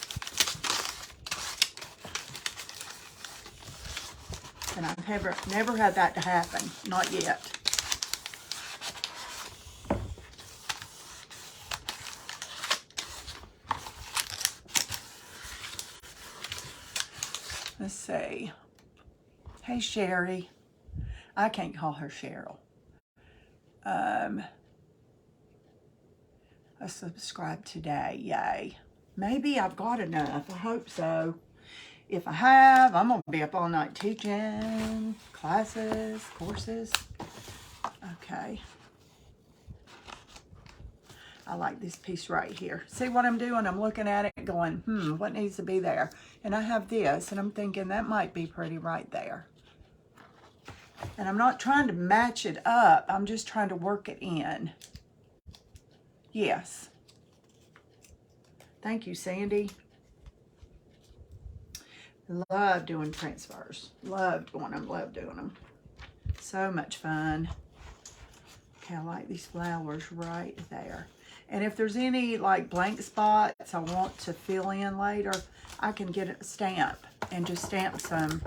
And I've never had that to happen. Not yet. Let's see. Hey, Sherry. I can't call her Cheryl. I subscribed today. Yay. Maybe I've got enough. I hope so. If I have, I'm going to be up all night teaching classes, courses. Okay. I like this piece right here. See what I'm doing? I'm looking at it going, what needs to be there? And I have this, and I'm thinking that might be pretty right there. And I'm not trying to match it up. I'm just trying to work it in. Yes. Thank you, Sandy. Love doing print spurs. Love doing them. Love doing them. So much fun. Okay, I like these flowers right there. And if there's any like blank spots I want to fill in later, I can get a stamp and just stamp some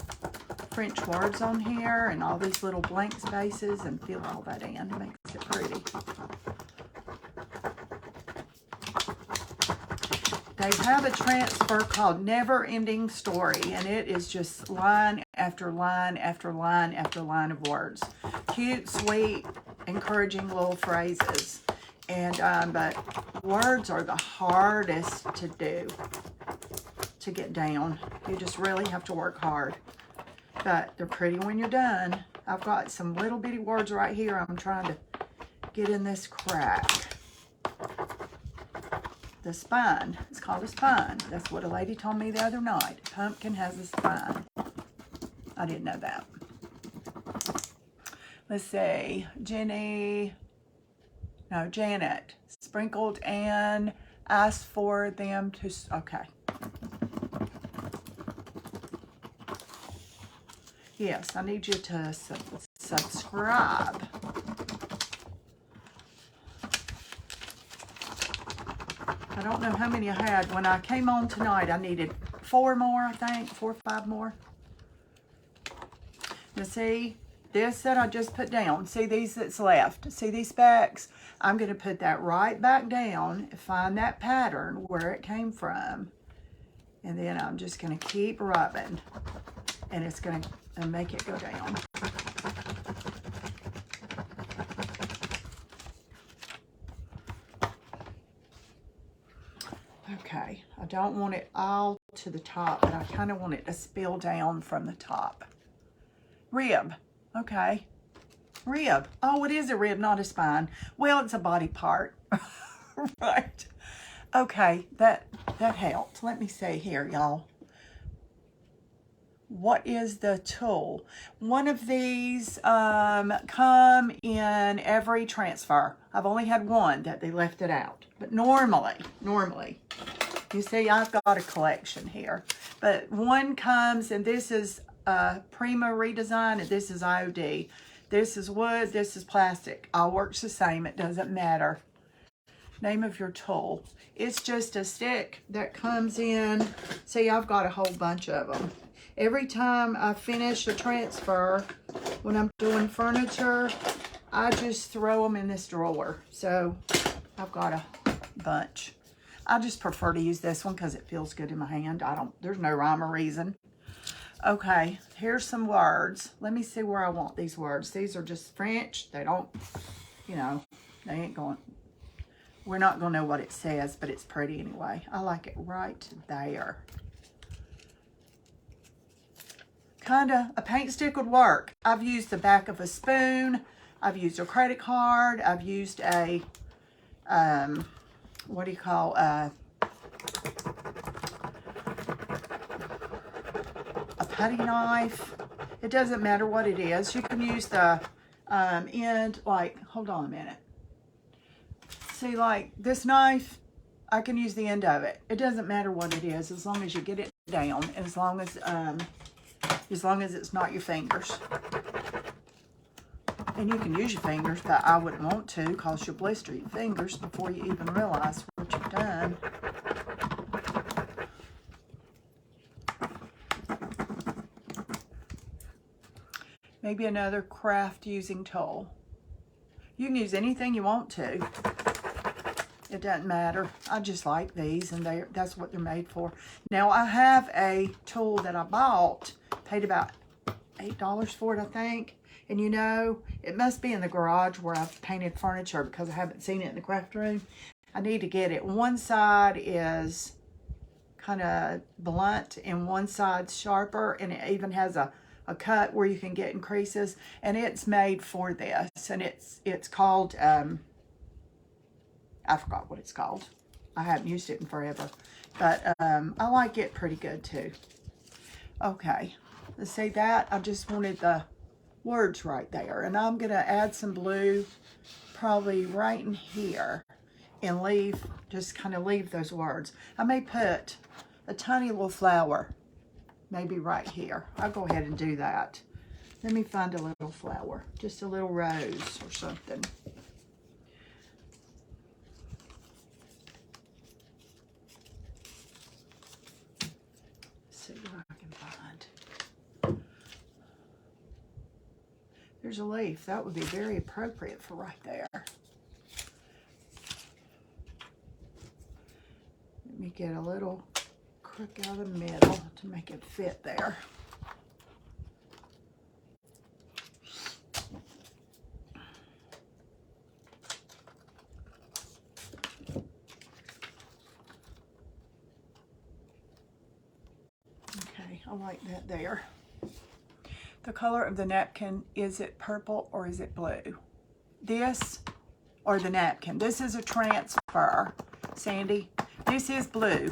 French words on here and all these little blank spaces and fill all that in. It makes it pretty. They have a transfer called Never Ending Story, and it is just line after line after line after line of words. Cute, sweet, encouraging little phrases. And but words are the hardest to do, to get down. You just really have to work hard. But they're pretty when you're done. I've got some little bitty words right here I'm trying to get in this crack. The spine. It's called a spine. That's what a lady told me the other night. A pumpkin has a spine. I didn't know that. Let's see. Janet sprinkled and asked for them to, okay. Yes, I need you to subscribe. I don't know how many I had. When I came on tonight, I needed 4 more, I think. 4 or 5 more. Now see, this that I just put down. See these that's left. See these specks? I'm going to put that right back down. Find that pattern where it came from. And then I'm just going to keep rubbing. And it's going to make it go down. Okay, I don't want it all to the top, but I kind of want it to spill down from the top. Rib, okay. Rib, oh, it is a rib, not a spine. Well, it's a body part, right. Okay, that helped. Let me see here, y'all. What is the tool? One of these come in every transfer. I've only had one that they left it out. But normally, you see I've got a collection here. But one comes, and this is Prima redesign, and this is IOD. This is wood, this is plastic. All works the same, it doesn't matter. name of your tool. It's just a stick that comes in. See, I've got a whole bunch of them. Every time I finish a transfer, when I'm doing furniture, I just throw them in this drawer. So I've got a bunch. I just prefer to use this one because it feels good in my hand. There's no rhyme or reason. Okay, here's some words. Let me see where I want these words. These are just French. They don't, you know, they ain't going, we're not going to know what it says, but it's pretty anyway. I like it right there. Kind of, a paint stick would work. I've used the back of a spoon. I've used a credit card. I've used a, what do you call, a putty knife. It doesn't matter what it is. You can use the end, like, hold on a minute. See, like this knife, I can use the end of it. It doesn't matter what it is, as long as you get it down, and as long as it's not your fingers. And you can use your fingers, but I wouldn't want to because you'll blister your fingers before you even realize what you've done. Maybe another craft using tool. You can use anything you want to. It doesn't matter. I just like these, and that's what they're made for. Now, I have a tool that I bought, paid about $8 for it, I think. And you know, it must be in the garage where I've painted furniture because I haven't seen it in the craft room. I need to get it. One side is kind of blunt and one side's sharper, and it even has a cut where you can get in creases, and it's made for this, and it's called I forgot what it's called. I haven't used it in forever, but I like it pretty good too. Okay, let's see that. I just wanted the words right there, and I'm gonna add some blue probably right in here and just kind of leave those words. I may put a tiny little flower maybe right here. I'll go ahead and do that. Let me find a little flower, just a little rose or something. See what I can find. There's a leaf. That would be very appropriate for right there. Let me get a little crook out of the middle to make it fit there. Okay, I like that there. The color of the napkin, is it purple or is it blue? This or the napkin? This is a transfer, Sandy. This is blue.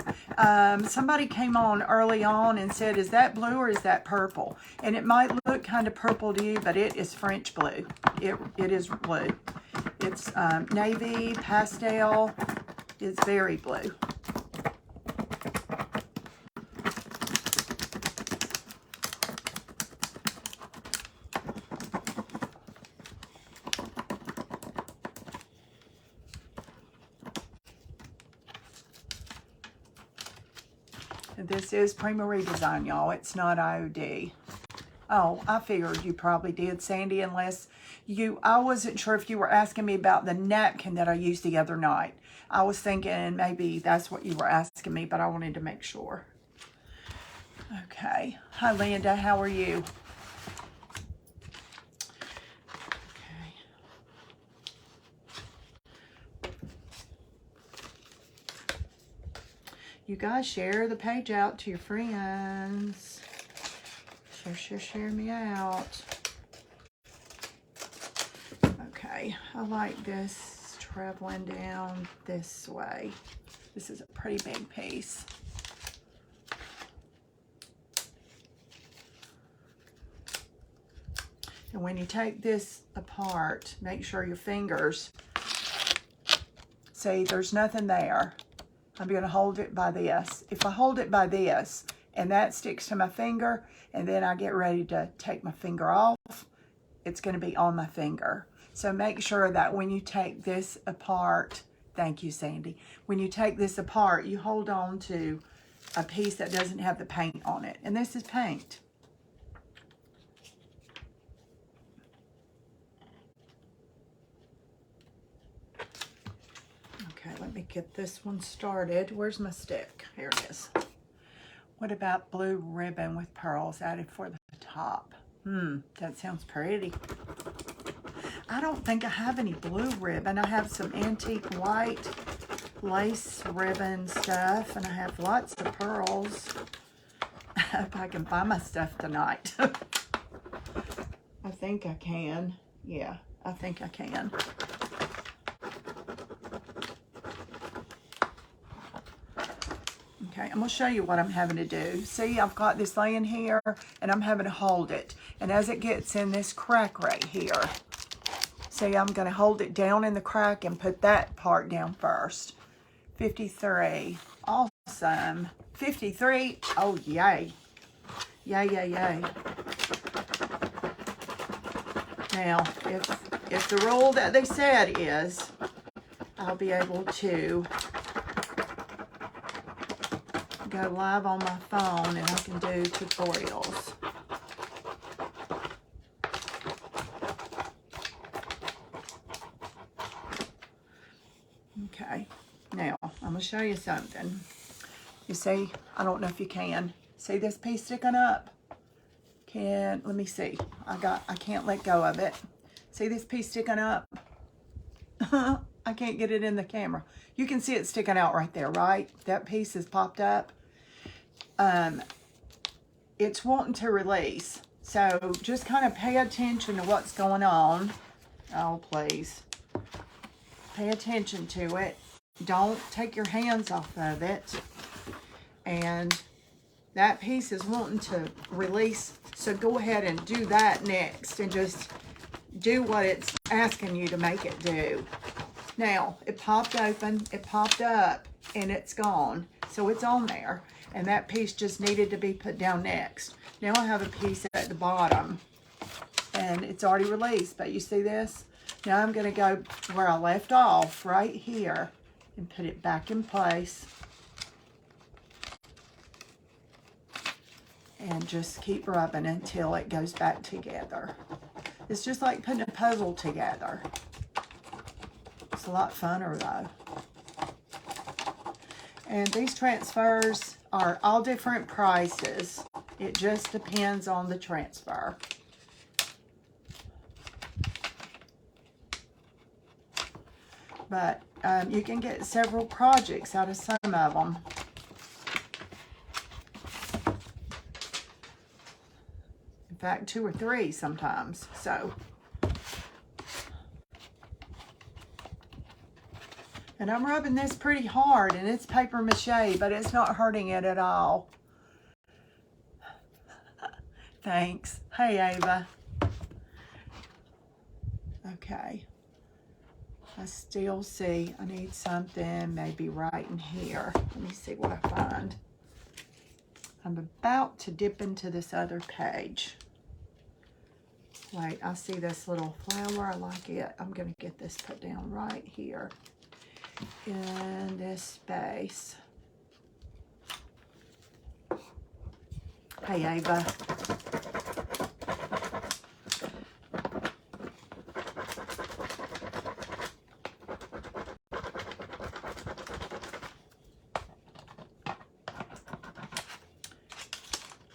Somebody came on early on and said, is that blue or is that purple? And it might look kind of purple to you, but it is French blue. It is blue. It's navy, pastel. It's very blue. This is Prima redesign, y'all. It's not IOD. Oh, I figured you probably did, Sandy, unless I wasn't sure if you were asking me about the napkin that I used the other night. I was thinking maybe that's what you were asking me, but I wanted to make sure. Okay. Hi, Linda. How are you? You guys share the page out to your friends. Share me out. Okay, I like this traveling down this way. This is a pretty big piece. And when you take this apart, make sure your fingers, see, there's nothing there. I'm going to hold it by this. If I hold it by this and that sticks to my finger and then I get ready to take my finger off, it's going to be on my finger. So make sure that when you take this apart Thank you, Sandy. When you take this apart, you hold on to a piece that doesn't have the paint on it. And this is paint. Okay, let me get this one started. Where's my stick? Here it is. What about blue ribbon with pearls added for the top? That sounds pretty. I don't think I have any blue ribbon. I have some antique white lace ribbon stuff, and I have lots of pearls. I hope I can find my stuff tonight. I think I can. Yeah, I think I can. Okay, I'm going to show you what I'm having to do. See, I've got this laying here, and I'm having to hold it. And as it gets in this crack right here, see, I'm going to hold it down in the crack and put that part down first. 53. Awesome. 53. Oh, yay. Yay, yay, yay. Now, if the rule that they said is, I'll be able to go live on my phone and I can do tutorials. Okay, now I'm gonna show you something. You see, I don't know if you can see this piece sticking up. Let me see. I can't let go of it. See this piece sticking up? I can't get it in the camera. You can see it sticking out right there, right? That piece is popped up. It's wanting to release. So just kind of pay attention to what's going on. Oh, please. Pay attention to it. Don't take your hands off of it. And that piece is wanting to release. So go ahead and do that next and just do what it's asking you to make it do. Now, it popped open, it popped up, and it's gone. So it's on there. And that piece just needed to be put down next. Now I have a piece at the bottom. And it's already released. But you see this? Now I'm going to go where I left off, right here, and put it back in place. And just keep rubbing until it goes back together. It's just like putting a puzzle together. It's a lot funner though. And these transfers are all different prices. It just depends on the transfer. But you can get several projects out of some of them. In fact, 2 or 3 sometimes. So, and I'm rubbing this pretty hard, and it's paper mache, but it's not hurting it at all. Thanks. Hey, Ava. Okay. I still see I need something maybe right in here. Let me see what I find. I'm about to dip into this other page. Wait, I see this little flower. I like it. I'm going to get this put down right here in this space. Hey, Ava.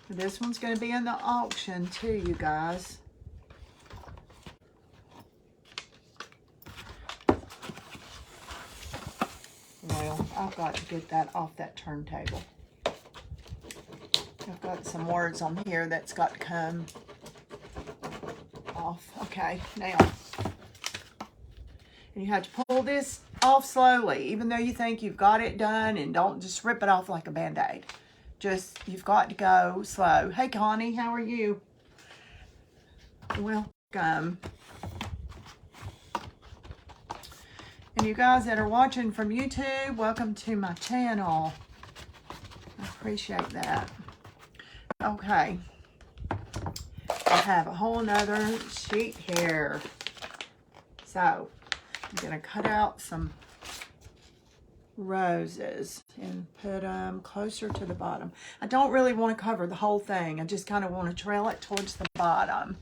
This one's going to be in the auction too, you guys. Well, I've got to get that off that turntable. I've got some words on here that's got to come off. Okay, now. And you have to pull this off slowly, even though you think you've got it done, and don't just rip it off like a Band-Aid. Just, you've got to go slow. Hey, Connie, how are you? Welcome. And you guys that are watching from YouTube, welcome to my channel. I appreciate that. Okay. I have a whole nother sheet here. So, I'm going to cut out some roses and put them closer to the bottom. I don't really want to cover the whole thing. I just kind of want to trail it towards the bottom.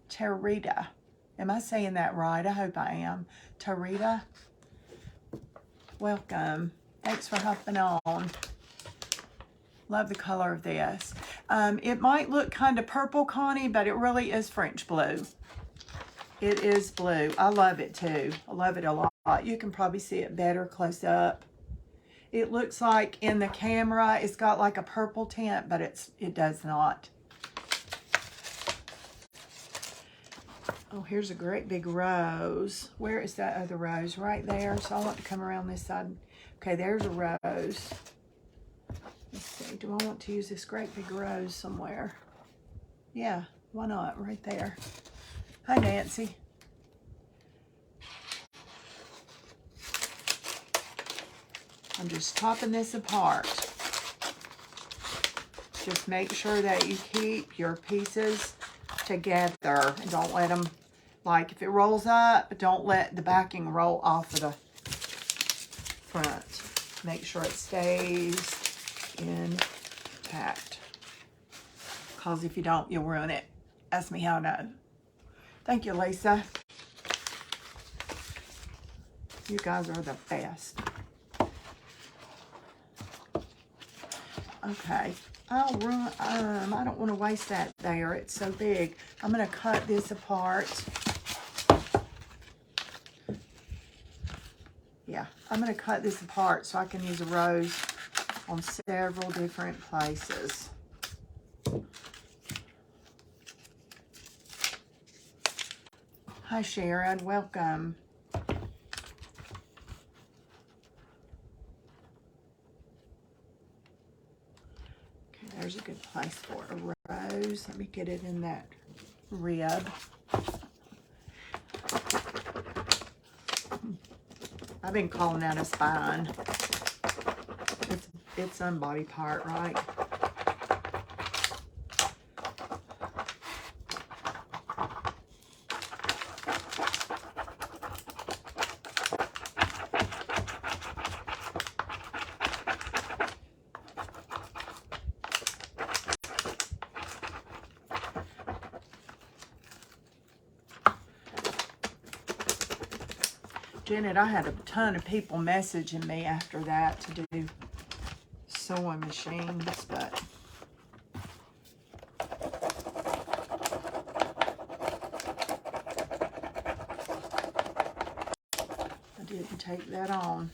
Tarita. Am I saying that right? I hope I am. Tarita, welcome. Thanks for hopping on. Love the color of this. It might look kind of purple, Connie, but it really is French blue. It is blue. I love it too. I love it a lot. You can probably see it better close up. It looks like in the camera it's got like a purple tint, but it does not. Oh, here's a great big rose. Where is that other rose? Right there. So I want to come around this side. Okay, there's a rose. Let's see. Do I want to use this great big rose somewhere? Yeah, why not? Right there. Hi, Nancy. I'm just topping this apart. Just make sure that you keep your pieces together and don't let them, like if it rolls up, don't let the backing roll off of the front. Make sure it stays intact, because if you don't, you'll ruin it. Ask me how I know. Thank you, Lisa. You guys are the best. Okay, I'll run. I don't want to waste that there. It's so big. I'm going to cut this apart. Yeah, I'm going to cut this apart so I can use a rose on several different places. Hi, Sharon. Welcome. There's a good place for a rose. Let me get it in that rib. I've been calling that a spine. It's some body part, right? Janet, I had a ton of people messaging me after that to do sewing machines, but I didn't take that on.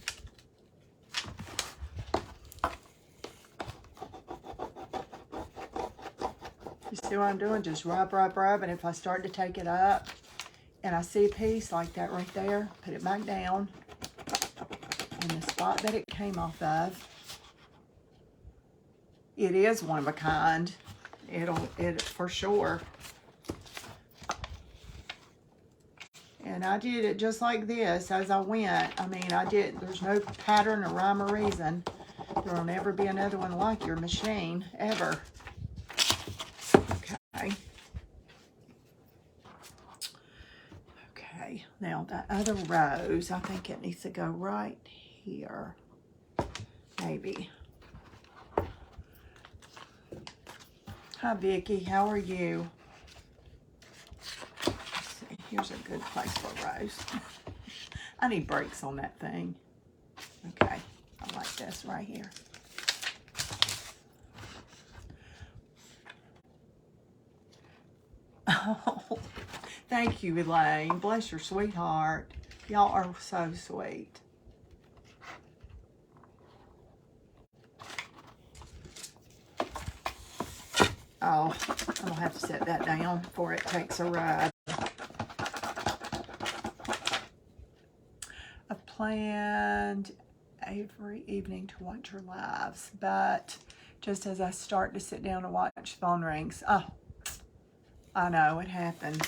You see what I'm doing? Just rub, rub, rub, and if I start to take it up, and I see a piece like that right there, put it back down in the spot that it came off of. It is one of a kind. It for sure. And I did it just like this as I went. I mean, there's no pattern or rhyme or reason. There will never be another one like your machine, ever. Okay. Now that other rose, I think it needs to go right here. Maybe. Hi, Vicki. How are you? Let's see. Here's a good place for a rose. I need brakes on that thing. Okay. I like this right here. Oh. Thank you, Elaine. Bless your sweetheart. Y'all are so sweet. Oh, I'm going to have to set that down before it takes a ride. I planned every evening to watch your lives, but just as I start to sit down and watch, phone rings. Oh, I know, it happens.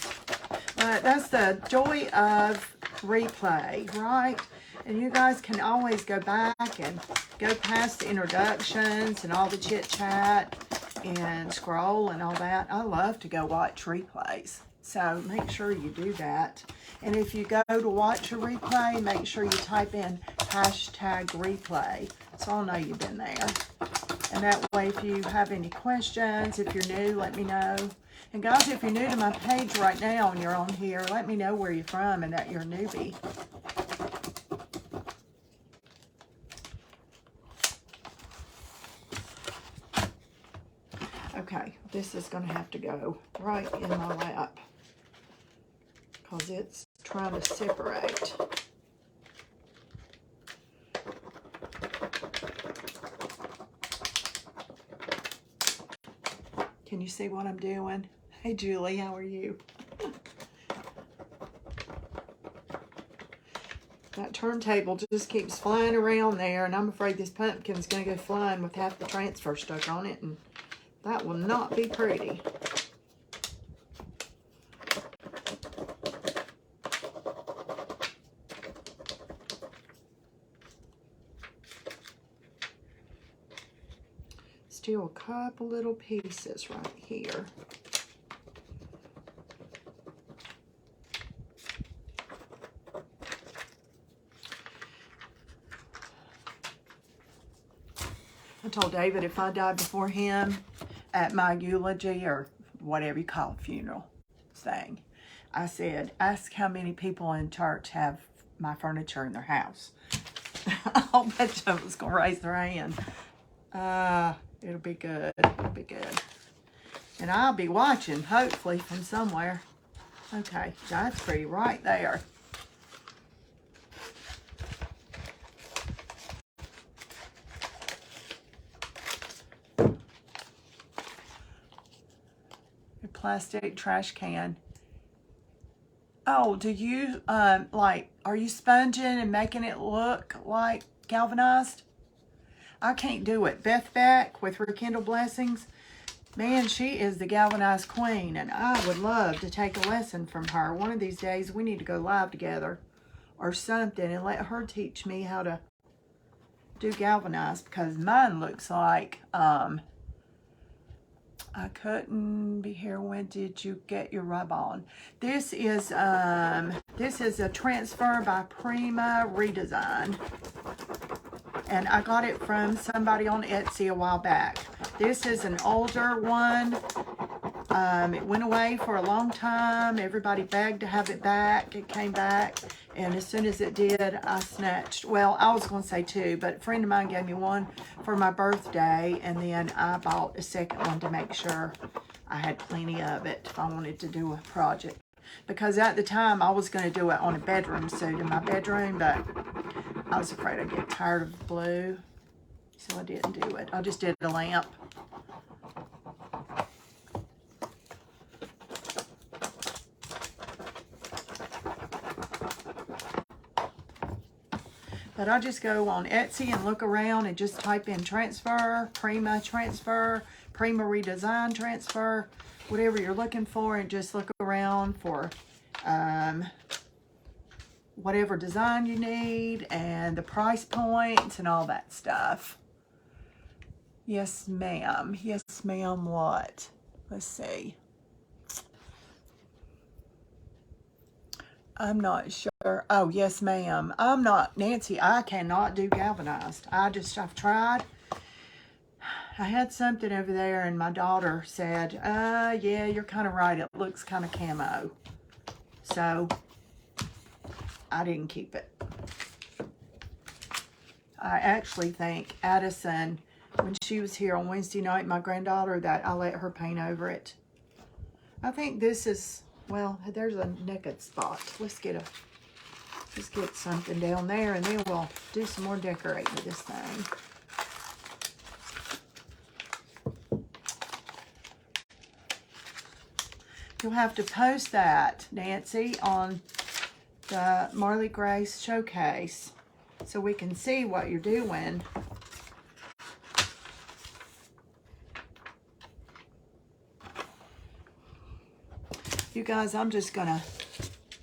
But that's the joy of replay, right? And you guys can always go back and go past the introductions and all the chit chat and scroll and all that. I love to go watch replays. So make sure you do that. And if you go to watch a replay, make sure you type in hashtag replay, so I'll know you've been there. And that way, if you have any questions, if you're new, let me know. And guys, if you're new to my page right now and you're on here, let me know where you're from and that you're a newbie. Okay, this is going to have to go right in my lap because it's trying to separate. Can you see what I'm doing? Hey, Julie, how are you? That turntable just keeps flying around there, and I'm afraid this pumpkin's going to go flying with half the transfer stuck on it, and that will not be pretty. Still a couple little pieces right here. I told David if I died before him at my eulogy, or whatever you call a funeral thing, I said, ask how many people in church have my furniture in their house. I'll bet you was going to raise their hand. It'll be good. It'll be good. And I'll be watching, hopefully, from somewhere. Okay, that's pretty right there. Your plastic trash can. Oh, do you, like, are you sponging and making it look like galvanized? I can't do it. Beth Beck with Rekindle Blessings, man, she is the galvanized queen, and I would love to take a lesson from her. One of these days, we need to go live together or something and let her teach me how to do galvanized, because mine looks like, I couldn't be here. When did you get your rub on? This is a transfer by Prima redesign. And I got it from somebody on Etsy a while back. This is an older one. It went away for a long time. Everybody begged to have it back. It came back. And as soon as it did, I snatched. Well, I was going to say two, but a friend of mine gave me one for my birthday. And then I bought a second one to make sure I had plenty of it if I wanted to do a project. Because at the time, I was going to do it on a bedroom suit in my bedroom, but I was afraid I'd get tired of blue, so I didn't do it. I just did a lamp. But I just go on Etsy and look around and just type in transfer, Prima redesign transfer, whatever you're looking for, and just look around for whatever design you need and the price points and all that stuff. Yes, ma'am. Yes, ma'am, what? Let's see. I'm not sure. Oh, yes, ma'am. I'm not, Nancy, I cannot do galvanized. I've tried. I had something over there and my daughter said, yeah, you're kind of right. It looks kind of camo. So I didn't keep it. I actually think Addison, when she was here on Wednesday night, my granddaughter, that I let her paint over it. I think this is, well, there's a naked spot. Let's get something down there, and then we'll do some more decorating with this thing. You'll have to post that, Nancy, on the Marley Grace showcase so we can see what you're doing. You guys, I'm just gonna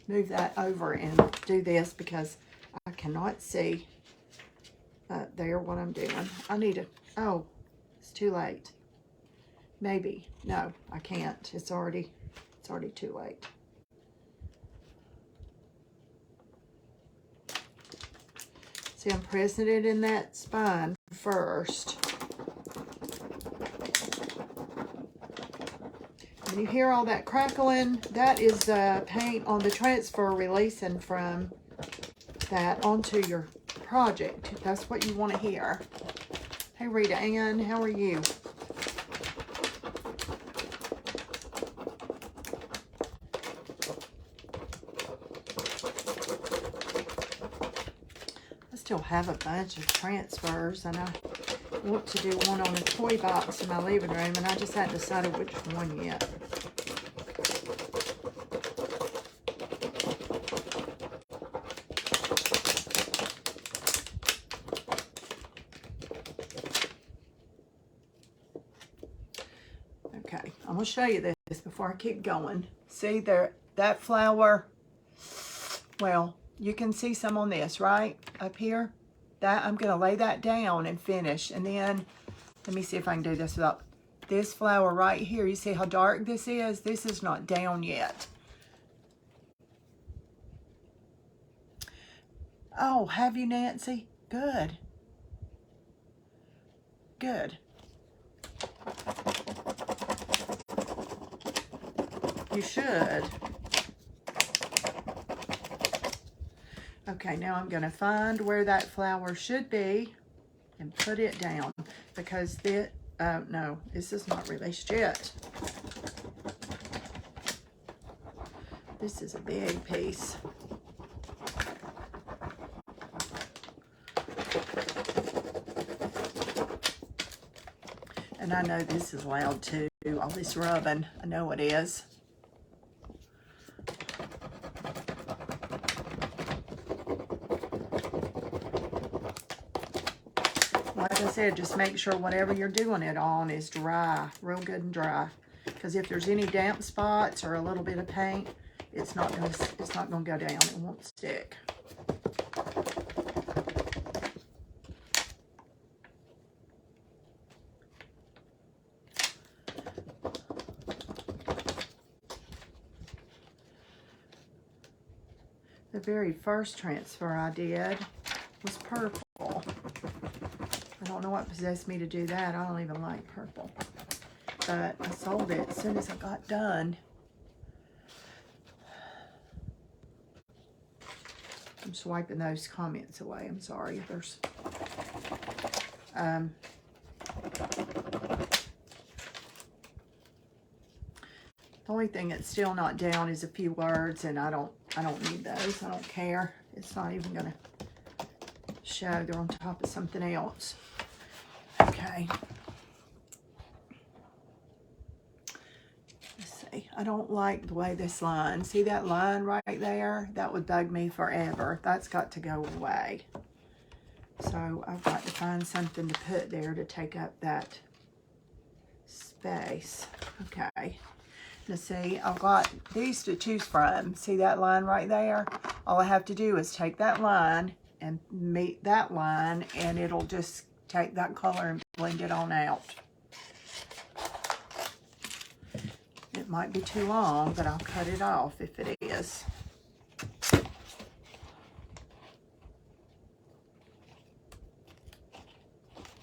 move that over and do this because I cannot see there what I'm doing. I need to, oh, it's too late. Maybe, no, I can't. It's already it's already too late. See, I'm pressing it in that spine first. When you hear all that crackling, that is paint on the transfer releasing from that onto your project. That's what you want to hear. Hey Rita Ann, how are you? I still have a bunch of transfers, and I want to do one on a toy box in my living room, and I just haven't decided which one yet. Okay, I'm going to show you this before I keep going. See there, that flower? Well, you can see some on this, right? Up here. That I'm going to lay that down and finish. And then, let me see if I can do this without this flower right here. You see how dark this is? This is not down yet. Oh, have you, Nancy? Good. Good. You should. Okay, now I'm going to find where that flower should be and put it down, because no, this is not released yet. This is a big piece. And I know this is loud too, all this rubbing. I know it is. Like I said, just make sure whatever you're doing it on is dry, real good and dry. Because if there's any damp spots or a little bit of paint, it's not gonna go down. It won't stick. The very first transfer I did was purple. I don't know what possessed me to do that. I don't even like purple. But I sold it as soon as I got done. I'm swiping those comments away. I'm sorry. There's the only thing that's still not down is a few words, and I don't need those. I don't care. It's not even gonna show. They're on top of something else. Okay. Let's see. I don't like the way this line. See that line right there? That would bug me forever. That's got to go away. So I've got to find something to put there to take up that space. Okay. Now see, I've got these to choose from. See that line right there? All I have to do is take that line and meet that line, and it'll just take that color and blend it on out. It might be too long, but I'll cut it off if it is.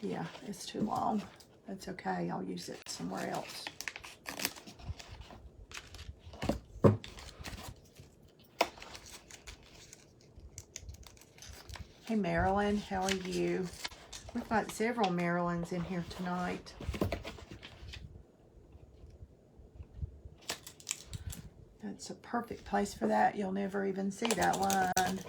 Yeah, it's too long. That's okay. I'll use it somewhere else. Hey, Marilyn, how are you? We've got several Marilyns in here tonight. That's a perfect place for that. You'll never even see that line.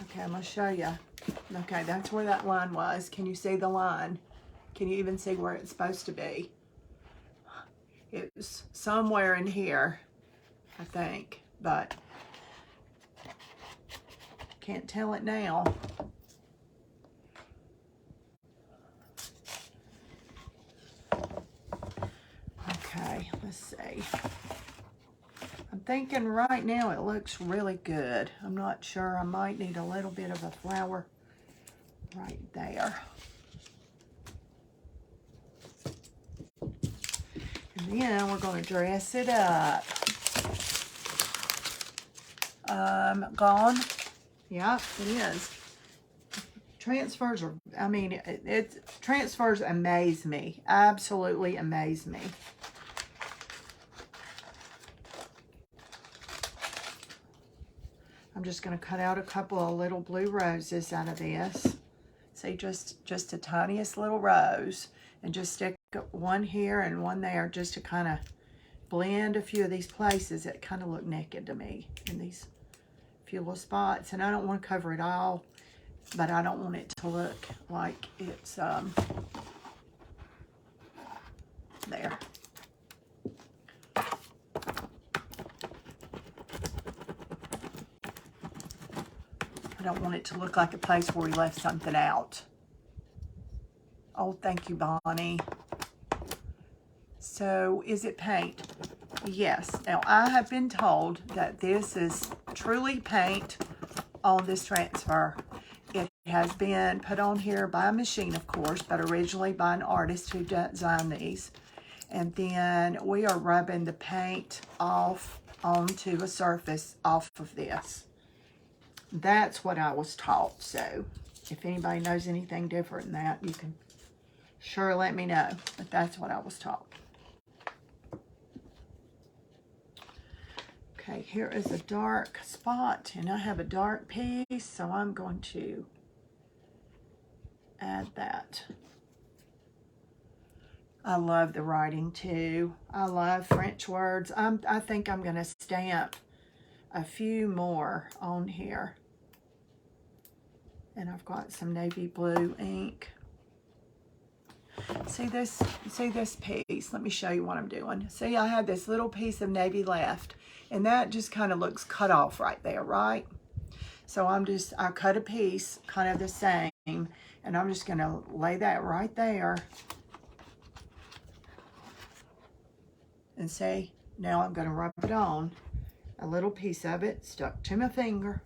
Okay, I'm going to show you. Okay, that's where that line was. Can you see the line? Can you even see where it's supposed to be? It's somewhere in here, I think, but can't tell it now. Okay, let's see. I'm thinking right now it looks really good. I'm not sure. I might need a little bit of a flower right there. And then we're going to dress it up. Gone. Yeah, it is. Transfers are, I mean, transfers amaze me. Absolutely amaze me. I'm just going to cut out a couple of little blue roses out of this. See, just the tiniest little rose. And just stick one here and one there just to kind of blend a few of these places that kind of look naked to me in these few little spots. And I don't want to cover it all, but I don't want it to look like it's there. I don't want it to look like a place where we left something out. Oh, thank you, Bonnie. So, is it paint? Yes. Now, I have been told that this is truly paint on this transfer. It has been put on here by a machine, of course, but originally by an artist who designed these. And then we are rubbing the paint off onto a surface off of this. That's what I was taught. So if anybody knows anything different than that, you can sure let me know. But that's what I was taught. Okay, here is a dark spot, and I have a dark piece, so I'm going to add that. I love the writing too. I love French words. I think I'm going to stamp a few more on here. And I've got some navy blue ink. See this piece? Let me show you what I'm doing. See, I have this little piece of navy left, and that just kind of looks cut off right there, right? So I cut a piece kind of the same, and I'm just going to lay that right there. And see, now I'm going to rub it on. A little piece of it stuck to my finger.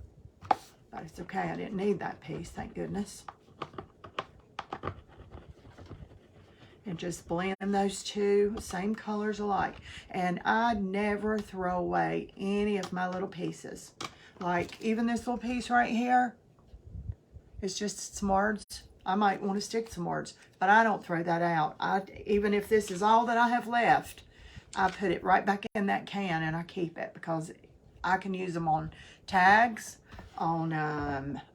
But it's okay, I didn't need that piece, thank goodness. And just blend those two, same colors alike. And I never throw away any of my little pieces. Like, even this little piece right here, it's just some words. I might want to stick some words, but I don't throw that out. Even if this is all that I have left, I put it right back in that can and I keep it because I can use them on tags, on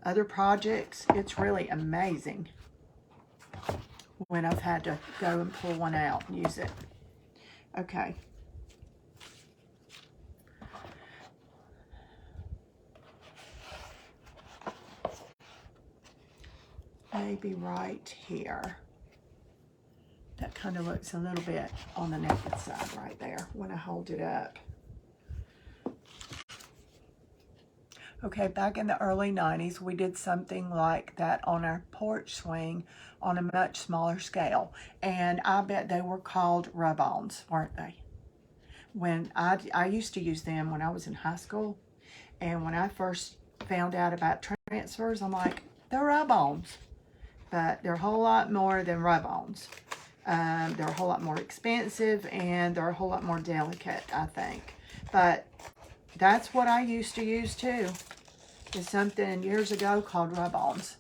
other projects. It's really amazing when I've had to go and pull one out and use it. Okay. Maybe right here. That kind of looks a little bit on the naked side right there when I hold it up. Okay, back in the early 90s, we did something like that on our porch swing on a much smaller scale. And I bet they were called rub-ons, weren't they? When I used to use them when I was in high school. And when I first found out about transfers, I'm like, they're rub-ons. But they're a whole lot more than rub-ons. They're a whole lot more expensive and they're a whole lot more delicate, I think. But that's what I used to use too. It's something years ago called rub-ons.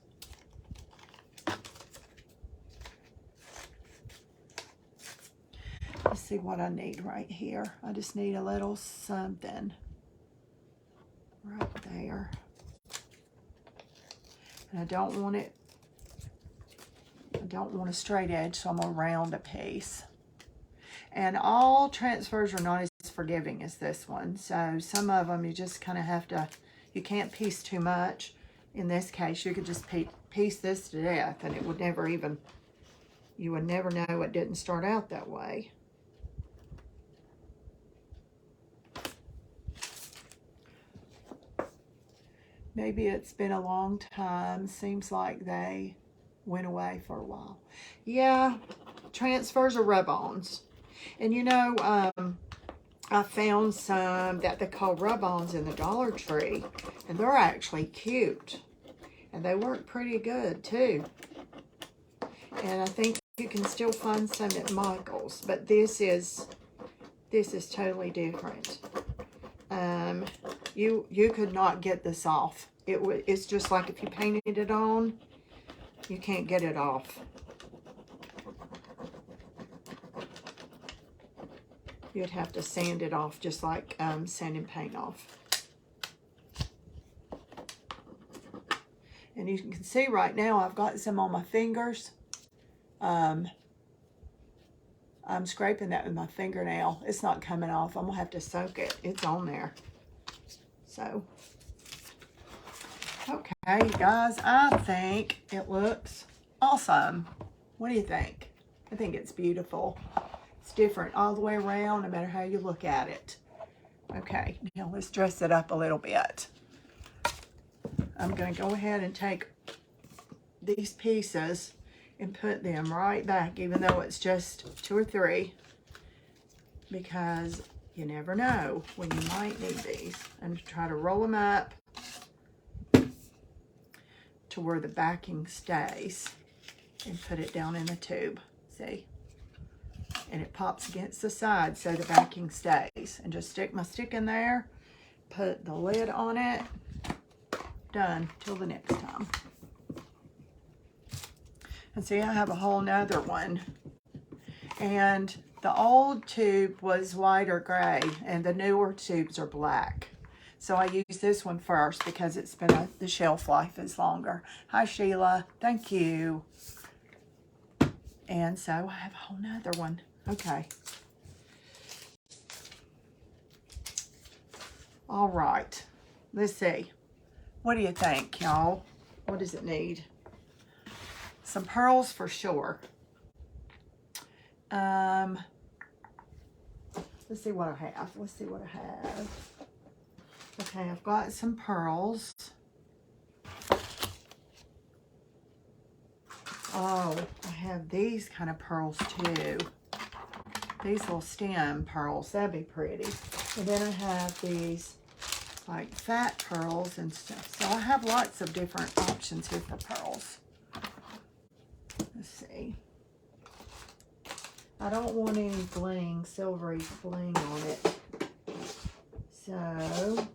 Let's see what I need right here. I just need a little something right there. And I don't want a straight edge, so I'm going to round a piece. And all transfers are not as forgiving as this one. So some of them you just kind of have to, you can't piece too much. In this case, you could just piece this to death and it would never even, you would never know it didn't start out that way. Maybe it's been a long time. Seems like they went away for a while. Yeah, transfers are rub-ons. And you know, I found some that they call rub-ons in the Dollar Tree, and they're actually cute. And they work pretty good too. And I think you can still find some at Michael's, but this is totally different. You could not get this off. It's just like if you painted it on, you can't get it off. You'd have to sand it off just like sanding paint off. And you can see right now I've got some on my fingers. I'm scraping that with my fingernail. It's not coming off. I'm gonna have to soak it. It's on there. So, okay, you guys, I think it looks awesome. What do you think? I think it's beautiful. It's different all the way around, no matter how you look at it. Okay, now let's dress it up a little bit. I'm going to go ahead and take these pieces and put them right back, even though it's just 2 or 3, because you never know when you might need these. And try to roll them up to where the backing stays and put it down in the tube. See? And it pops against the side so the backing stays. And just stick my stick in there, put the lid on it. Done till the next time. And see, I have a whole nother one. And the old tube was white or gray, and the newer tubes are black. So I use this one first because it's been the shelf life is longer. Hi, Sheila. Thank you. And so I have a whole nother one. Okay. All right. Let's see. What do you think, y'all? What does it need? Some pearls for sure. Let's see what I have. Let's see what I have. Okay, I've got some pearls. Oh, I have these kind of pearls too. These little stem pearls. That'd be pretty. And then I have these like fat pearls and stuff. So I have lots of different options here for pearls. Let's see. I don't want any bling, silvery bling on it. So,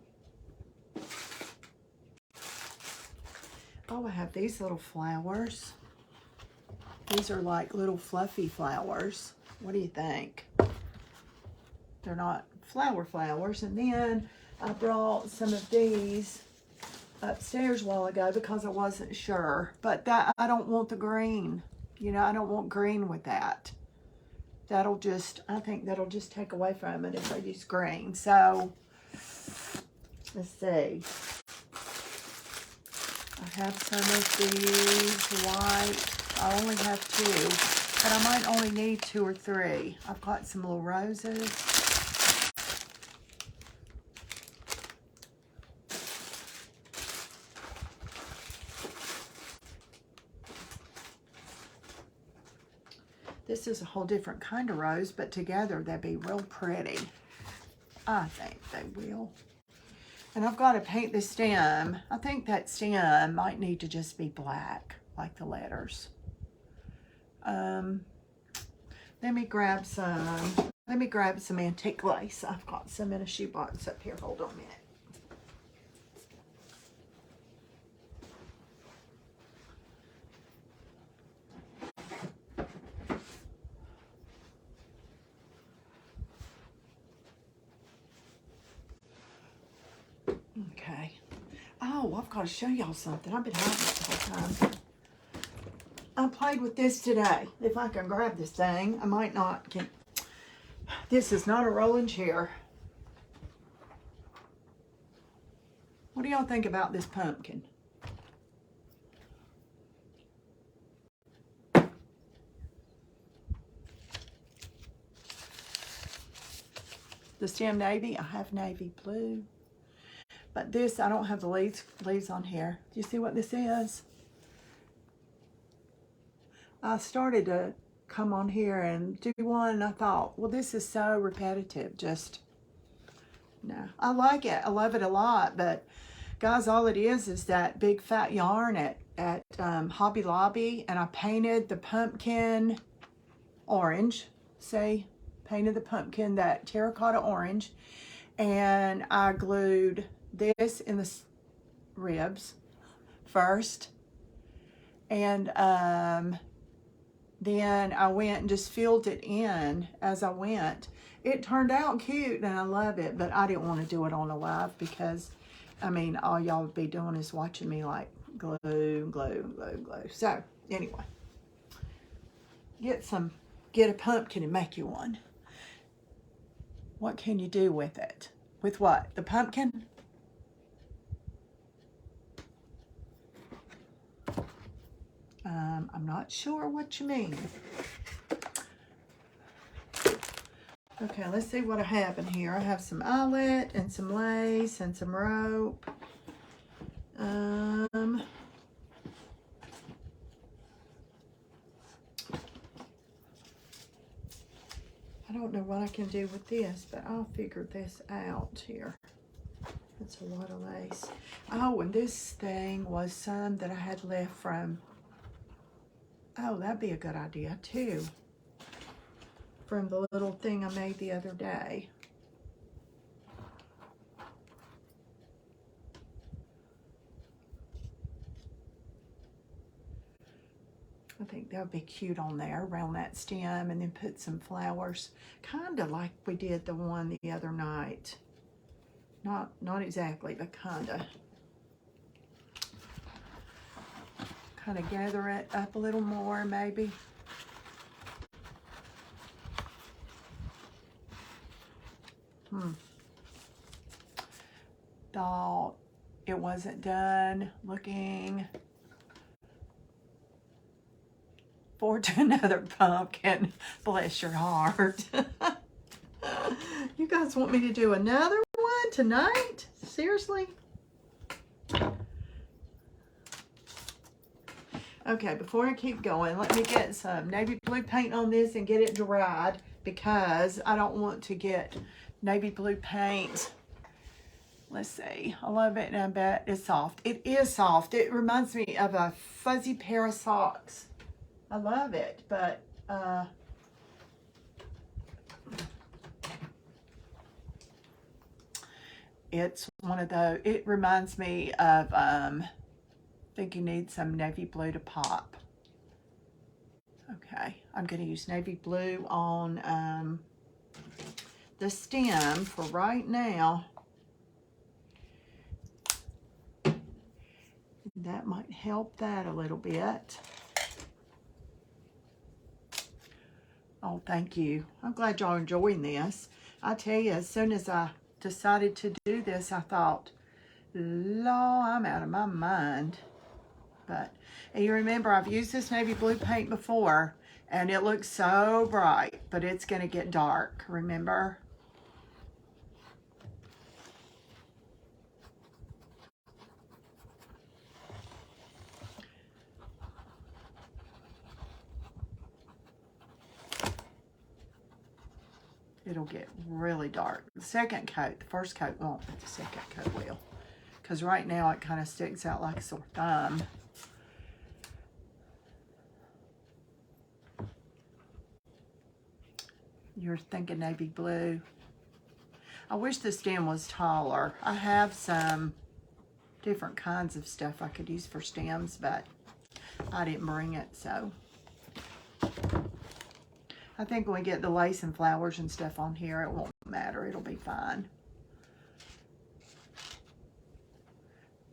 oh, I have these little flowers. These are like little fluffy flowers. What do you think? They're not flowers. And then I brought some of these upstairs a while ago because I wasn't sure. But that I don't want the green. You know, I don't want green with that. I think that'll just take away from it if I use green. So, let's see. I have some of these white. I only have 2, but I might only need 2 or 3. I've got some little roses. This is a whole different kind of rose, but together they'd be real pretty. I think they will. And I've got to paint the stem. I think that stem might need to just be black, like the letters. Let me grab some antique lace. I've got some in a shoebox up here. Hold on a minute. Okay. Oh, I've got to show y'all something. I've been hiding it the whole time. I played with this today. If I can grab this thing, I might not. This is not a rolling chair. What do y'all think about this pumpkin? The stem navy, I have navy blue. But this, I don't have the leaves on here. Do you see what this is? I started to come on here and do one. And I thought, well, this is so repetitive. Just, no. I like it. I love it a lot. But, guys, all it is that big fat yarn at Hobby Lobby. And I painted the pumpkin orange. See? Painted the pumpkin that terracotta orange. And I glued this in the ribs first. And then I went and just filled it in as I went. It turned out cute and I love it, but I didn't want to do it on a live because, I mean, all y'all would be doing is watching me like glue, glue, glue, glue. So, anyway, get a pumpkin and make you one. What can you do with it? With what? The pumpkin? I'm not sure what you mean. Okay, let's see what I have in here. I have some eyelet and some lace and some rope. I don't know what I can do with this, but I'll figure this out here. That's a lot of lace. Oh, and this thing was some that I had left from, oh, that'd be a good idea too. From the little thing I made the other day. I think that would be cute on there around that stem, and then put some flowers, kind of like we did the one the other night. Not exactly, but kind of gather it up a little more maybe. Thought it wasn't done looking forward to another pumpkin. Bless your heart. You guys want me to do another one tonight? Seriously? Okay, before I keep going, let me get some navy blue paint on this and get it dried, because I don't want to get navy blue paint. Let's see. I love it, and I bet it's soft. It is soft. It reminds me of a fuzzy pair of socks. I love it, but it's one of those. It reminds me of, I think you need some navy blue to pop. Okay, I'm going to use navy blue on the stem for right now. That might help that a little bit. Oh, thank you. I'm glad y'all are enjoying this. I tell you, as soon as I decided to do this, I thought, Lord, I'm out of my mind. But, and you remember, I've used this navy blue paint before, and it looks so bright, but it's going to get dark, remember? It'll get really dark. The second coat, the first coat won't, but the second coat will. Because right now it kind of sticks out like a sore thumb. You're thinking navy blue. I wish the stem was taller. I have some different kinds of stuff I could use for stems, but I didn't bring it, so. I think when we get the lace and flowers and stuff on here, it won't matter. It'll be fine.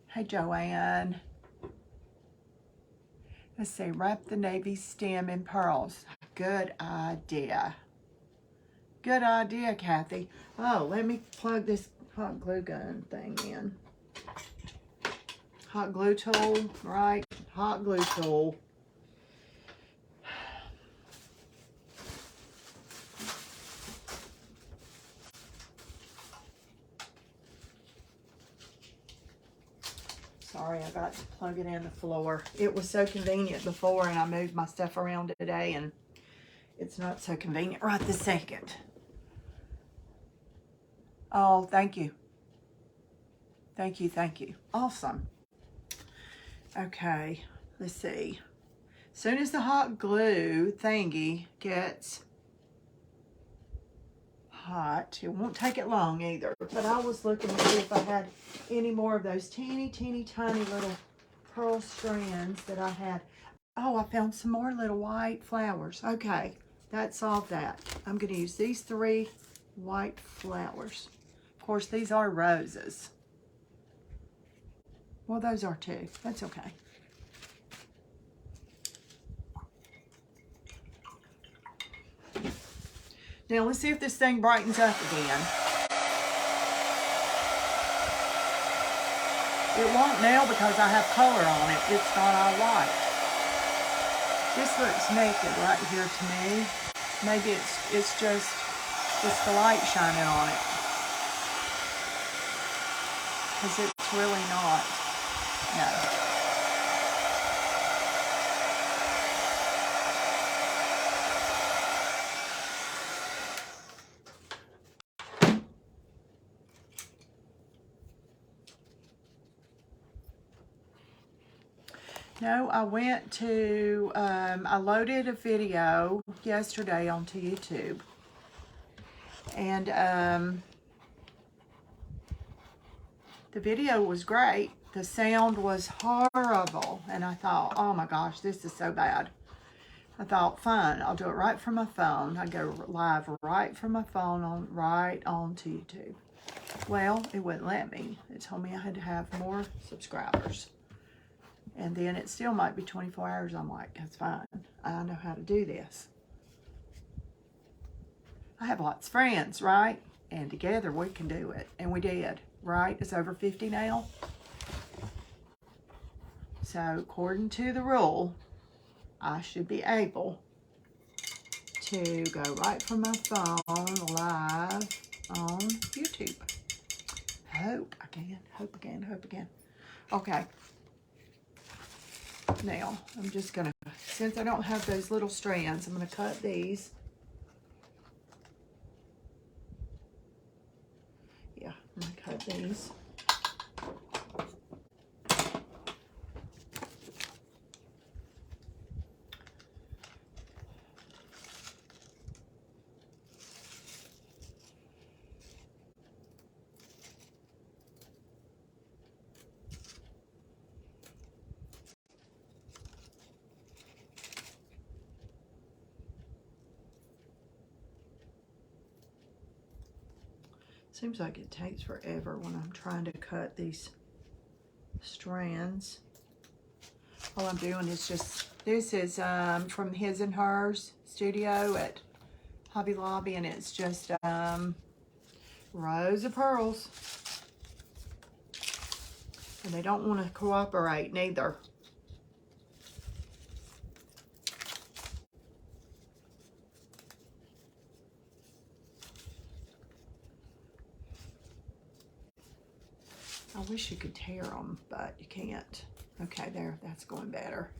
Hey, Joanne. Let's see, wrap the navy stem in pearls. Good idea. Good idea, Kathy. Oh, let me plug this hot glue gun thing in. Hot glue tool, right? Hot glue tool. Sorry, I got to plug it in the floor. It was so convenient before, and I moved my stuff around today, and It's not so convenient right this second. Oh, thank you. Thank you, thank you. Awesome. Okay, let's see. As soon as the hot glue thingy gets hot, it won't take it long either. But I was looking to see if I had any more of those teeny tiny little pearl strands that I had. Oh, I found some more little white flowers. Okay, that solved that. I'm going to use these 3 white flowers. Of course, these are roses. Well, those are too. That's okay. Now, let's see if this thing brightens up again. It won't now because I have color on it. It's not all white. This looks naked right here to me. Maybe it's the light shining on it. Because it's really not. No. No, I went to, I loaded a video yesterday onto YouTube. And the video was great. The sound was horrible. And I thought, oh my gosh, this is so bad. I thought, fine, I'll do it right from my phone. I go live right from my phone right onto YouTube. Well, it wouldn't let me. It told me I had to have more subscribers. And then it still might be 24 hours. I'm like, that's fine. I know how to do this. I have lots of friends, right? And together we can do it. And we did, right? It's over 50 now. So according to the rule, I should be able to go right from my phone live on YouTube. Hope again, hope again, hope again. Okay. Now, I'm just going to, since I don't have those little strands, I'm going to cut these. Yeah, I'm going to cut these. Seems like it takes forever when I'm trying to cut these strands. All I'm doing is just, this is from His and Hers studio at Hobby Lobby, and it's just rows of pearls. And they don't want to cooperate neither. I wish you could tear them, but you can't. Okay, there, that's going better.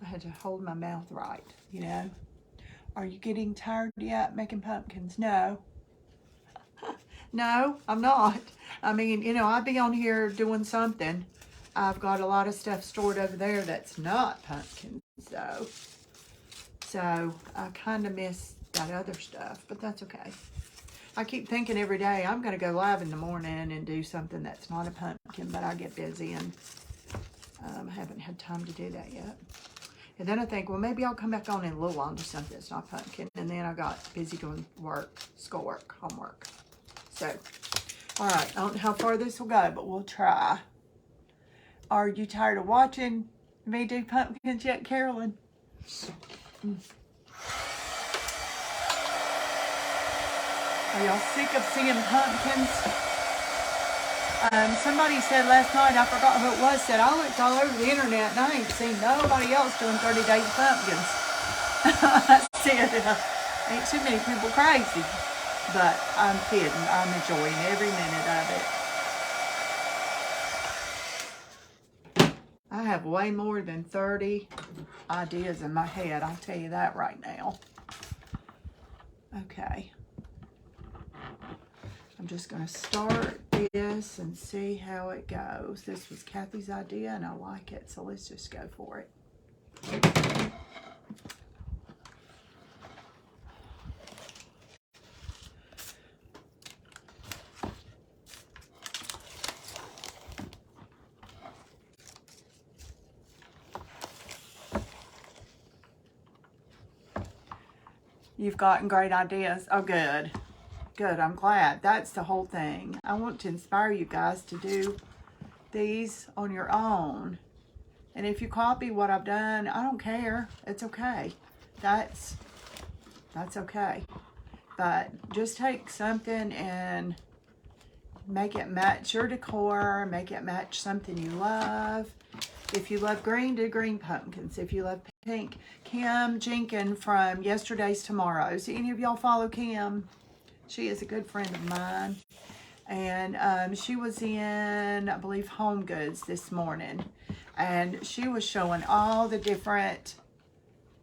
I had to hold my mouth right, you know. Are you getting tired yet making pumpkins? No. No, I'm not. I mean, you know, I'd be on here doing something. I've got a lot of stuff stored over there that's not pumpkins, though. So I kind of miss that other stuff, but that's okay. I keep thinking every day, I'm going to go live in the morning and do something that's not a pumpkin, but I get busy and I haven't had time to do that yet. And then I think, well, maybe I'll come back on in a little while and do something that's not pumpkin. And then I got busy doing work, schoolwork, homework. So, all right, I don't know how far this will go, but we'll try. Are you tired of watching me do pumpkins yet, Carolyn? Are y'all sick of seeing pumpkins? Somebody said last night, I forgot who it was, said, I looked all over the internet and I ain't seen nobody else doing 30 days of pumpkins. I said, ain't too many people crazy. But I'm kidding. I'm enjoying every minute of it. I have have way more than 30 ideas in my head. I'll tell you that right now. Okay. I'm just going to start this and see how it goes. This was Kathy's idea and I like it, so let's just go for it. You've gotten great ideas. Oh, good. Good, I'm glad. That's the whole thing. I want to inspire you guys to do these on your own. And if you copy what I've done, I don't care. It's okay. That's okay. But just take something and make it match your decor. Make it match something you love. If you love green, do green pumpkins. If you love pink, Kim Jenkins from Yesterday's Tomorrows. Any of y'all follow Kim? She is a good friend of mine. And she was in, I believe, Home Goods this morning. And she was showing all the different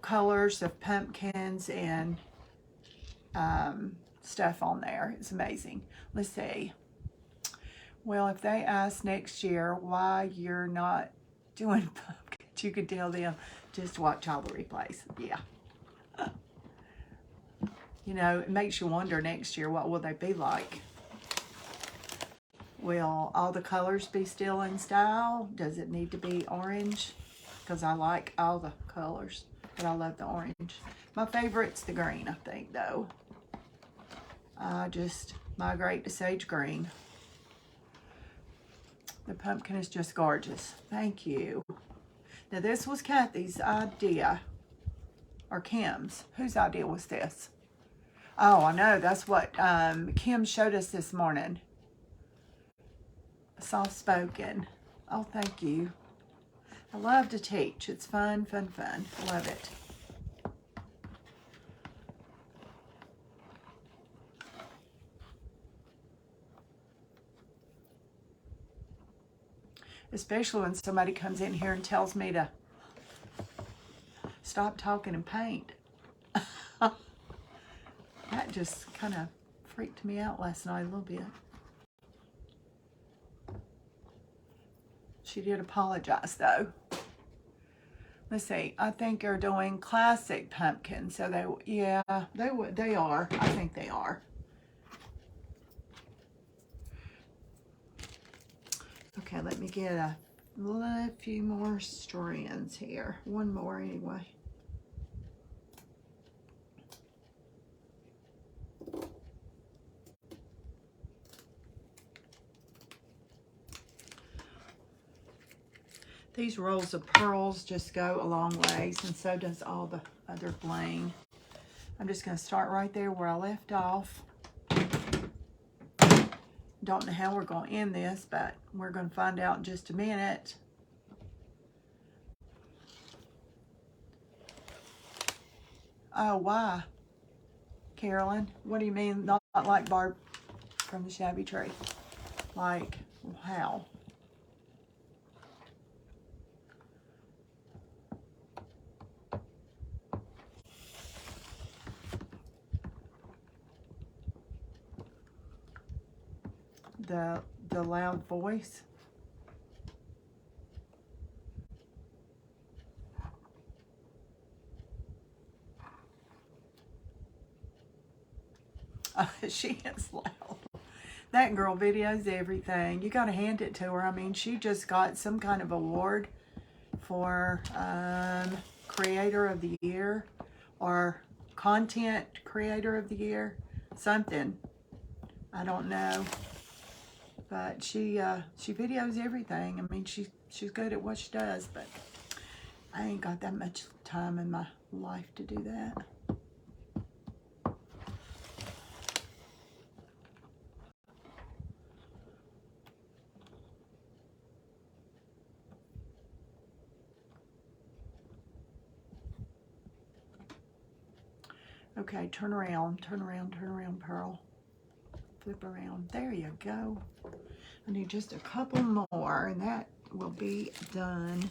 colors of pumpkins and stuff on there. It's amazing. Let's see. Well, if they ask next year why you're not doing pumpkins, you could tell them just watch all the replays. Yeah. You know, it makes you wonder next year, what will they be like? Will all the colors be still in style? Does it need to be orange? Because I like all the colors, but I love the orange. My favorite's the green, I think, though. I just migrate to sage green. The pumpkin is just gorgeous. Thank you. Now, this was Kathy's idea, or Kim's. Whose idea was this? Oh, I know. That's what Kim showed us this morning. Soft-spoken. Oh, thank you. I love to teach. It's fun, fun, fun. I love it. Especially when somebody comes in here and tells me to stop talking and paint. That just kind of freaked me out last night a little bit. She did apologize, though. Let's see. I think they're doing classic pumpkins. So they are. I think they are. Okay, let me get a few more strands here. One more anyway. These rolls of pearls just go a long ways, and so does all the other bling. I'm just going to start right there where I left off. Don't know how we're going to end this, but we're going to find out in just a minute. Oh, why? Carolyn, what do you mean not like Barb from the Shabby Tree? Like, how? The loud voice. She is loud. That girl videos everything. You got to hand it to her. I mean, she just got some kind of award for Creator of the Year or Content Creator of the Year. Something. I don't know. But she videos everything. I mean, she's good at what she does, but I ain't got that much time in my life to do that. Okay, turn around, Pearl. Flip around. There you go. I need just a couple more, and that will be done.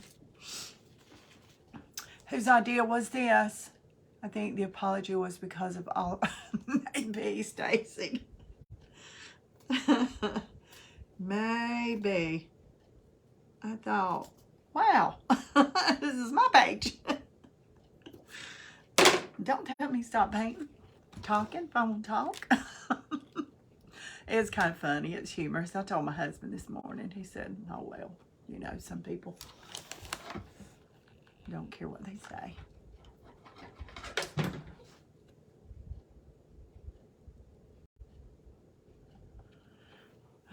Whose idea was this? I think the apology was because of all, maybe, Stacy. Maybe. I thought, wow, this is my page. Don't tell me stop painting. Talking, if I won't talk. It's kind of funny. It's humorous. I told my husband this morning. He said, oh, well, you know, some people don't care what they say.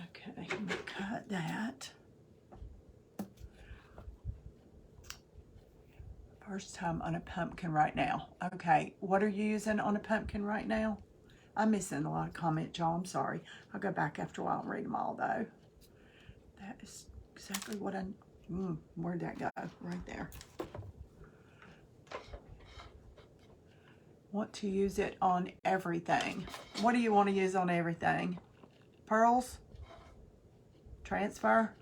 Okay, I'm gonna cut that. First time on a pumpkin right now. Okay, what are you using on a pumpkin right now? I'm missing a lot of comments, y'all. I'm sorry. I'll go back after a while and read them all, though. That is exactly what I... where'd that go? Right there. Want to use it on everything. What do you want to use on everything? Pearls? Transfer?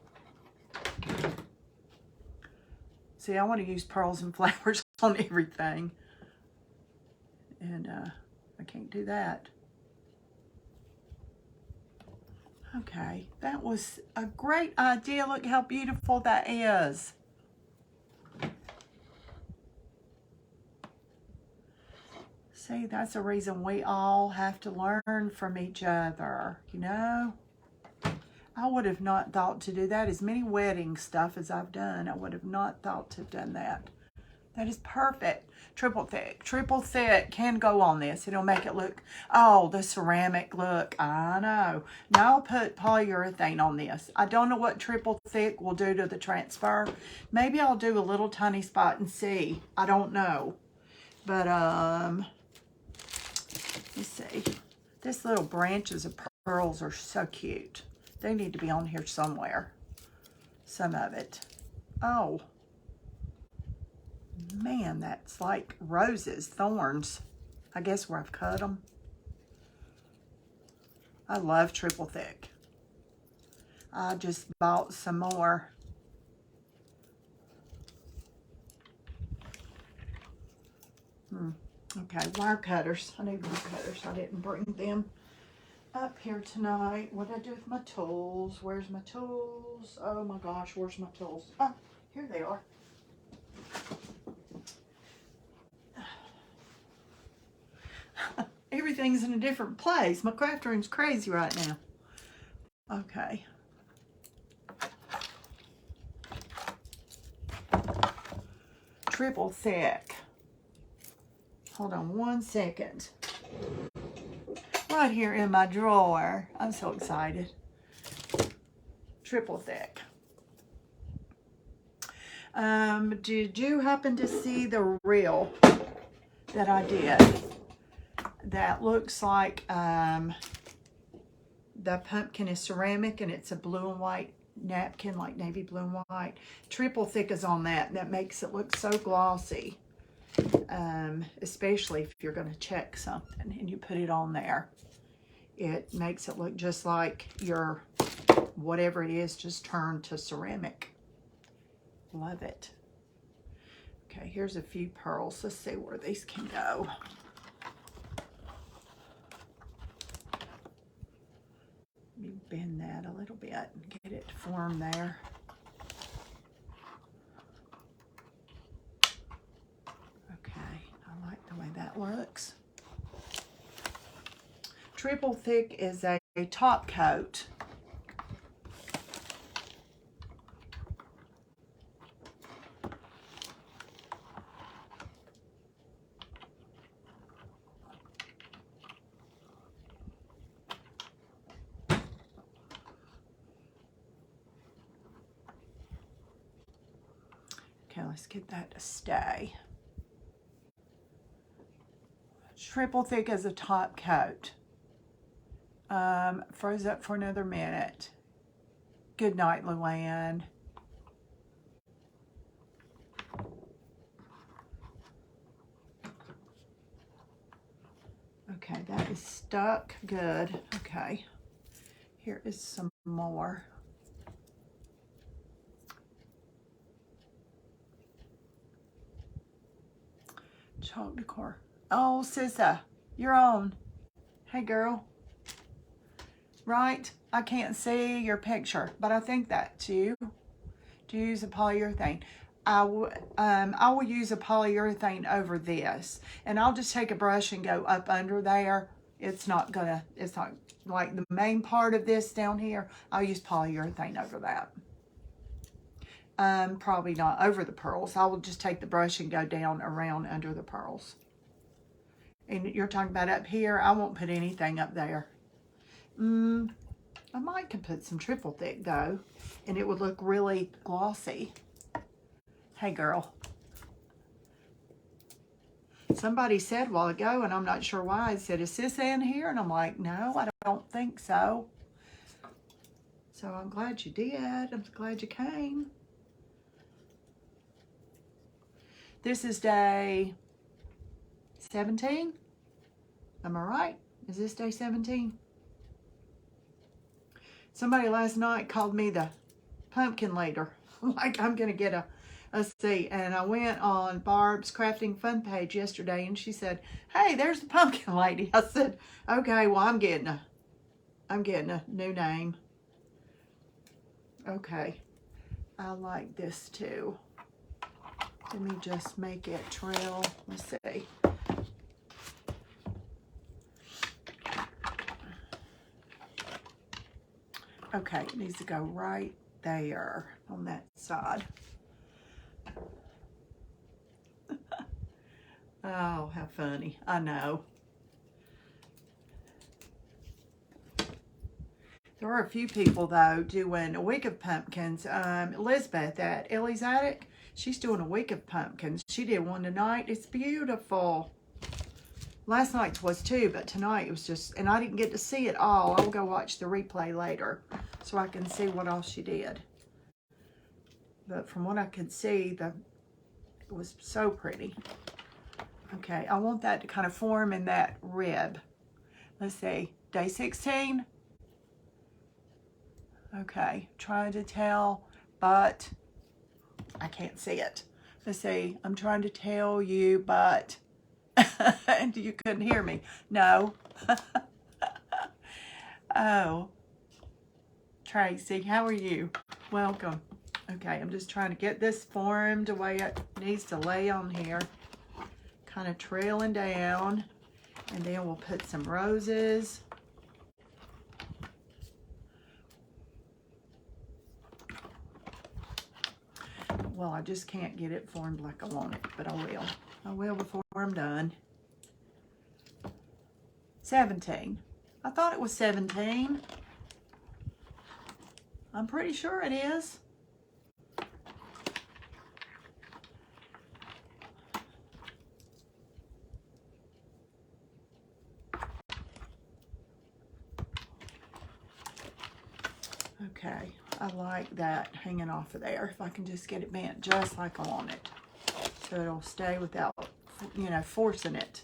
See, I want to use pearls and flowers on everything. And I can't do that. Okay, that was a great idea. Look how beautiful that is. See, that's a reason we all have to learn from each other, you know? I would have not thought to do that. As many wedding stuff as I've done, I would have not thought to have done that. That is perfect. Triple thick. Triple thick can go on this. It'll make it look, oh, the ceramic look. I know. Now I'll put polyurethane on this. I don't know what triple thick will do to the transfer. Maybe I'll do a little tiny spot and see. I don't know. But, let's see. This little branches of pearls are so cute. They need to be on here somewhere. Some of it. Oh. Man, that's like roses, thorns. I guess where I've cut them. I love triple thick. I just bought some more. Okay, wire cutters. I need wire cutters. I didn't bring them up here tonight. What did I do with my tools? Where's my tools? Oh my gosh, where's my tools? Oh, here they are. Everything's in a different place. My craft room's crazy right now. Okay. Triple thick. Hold on one second. Right here in my drawer. I'm so excited. Triple thick. Did you happen to see the reel that I did? That looks like the pumpkin is ceramic and it's a blue and white napkin, like navy blue and white. Triple thick is on that. That makes it look so glossy. Especially if you're going to check something and you put it on there. It makes it look just like your whatever it is just turned to ceramic. Love it. Okay, here's a few pearls. Let's see where these can go. Let me bend that a little bit and get it to form there. Okay, I like the way that looks. Triple thick is a top coat. Okay, let's get that to stay. Triple thick as a top coat. Froze up for another minute. Good night, Luann. Okay, that is stuck good. Okay, here is some more. Chalk decor. Oh, Sissa, you're on. Hey, girl. Right? I can't see your picture, but I think that's you. To use a polyurethane. I will use a polyurethane over this, and I'll just take a brush and go up under there. It's not like the main part of this down here. I'll use polyurethane over that. Probably not over the pearls. I will just take the brush and go down around under the pearls. And you're talking about up here. I won't put anything up there. I might could put some triple thick though, and it would look really glossy. Hey, girl. Somebody said a while ago, and I'm not sure why, it said, is Sis in here? And I'm like, no, I don't think so. So I'm glad you did. I'm glad you came. This is day 17. Am I right? Is this day 17? Somebody last night called me the pumpkin later. Like I'm going to get a seat. And I went on Barb's Crafting Fun page yesterday, and she said, hey, there's the pumpkin lady. I said, okay, well, I'm getting a new name. Okay. I like this too. Let me just make it trail. Let's see. Okay, it needs to go right there on that side. Oh, how funny. I know. There are a few people, though, doing a week of pumpkins. Elizabeth at Ellie's Attic, she's doing a week of pumpkins. She did one tonight. It's beautiful. Last night's was too, but tonight it was just, and I didn't get to see it all. I'll go watch the replay later so I can see what all she did. But from what I could see, it was so pretty. Okay, I want that to kind of form in that rib. Let's see, day 16. Okay, trying to tell, but I can't see it. Let's see, I'm trying to tell you, but and you couldn't hear me. No. Oh. Tracy, how are you? Welcome. Okay, I'm just trying to get this formed the way it needs to lay on here. Kind of trailing down. And then we'll put some roses. Well, I just can't get it formed like I want it, but I will. I will before I'm done. 17. I thought it was 17. I'm pretty sure it is. Okay, I like that hanging off of there. If I can just get it bent just like I want it. So it'll stay without, you know, forcing it.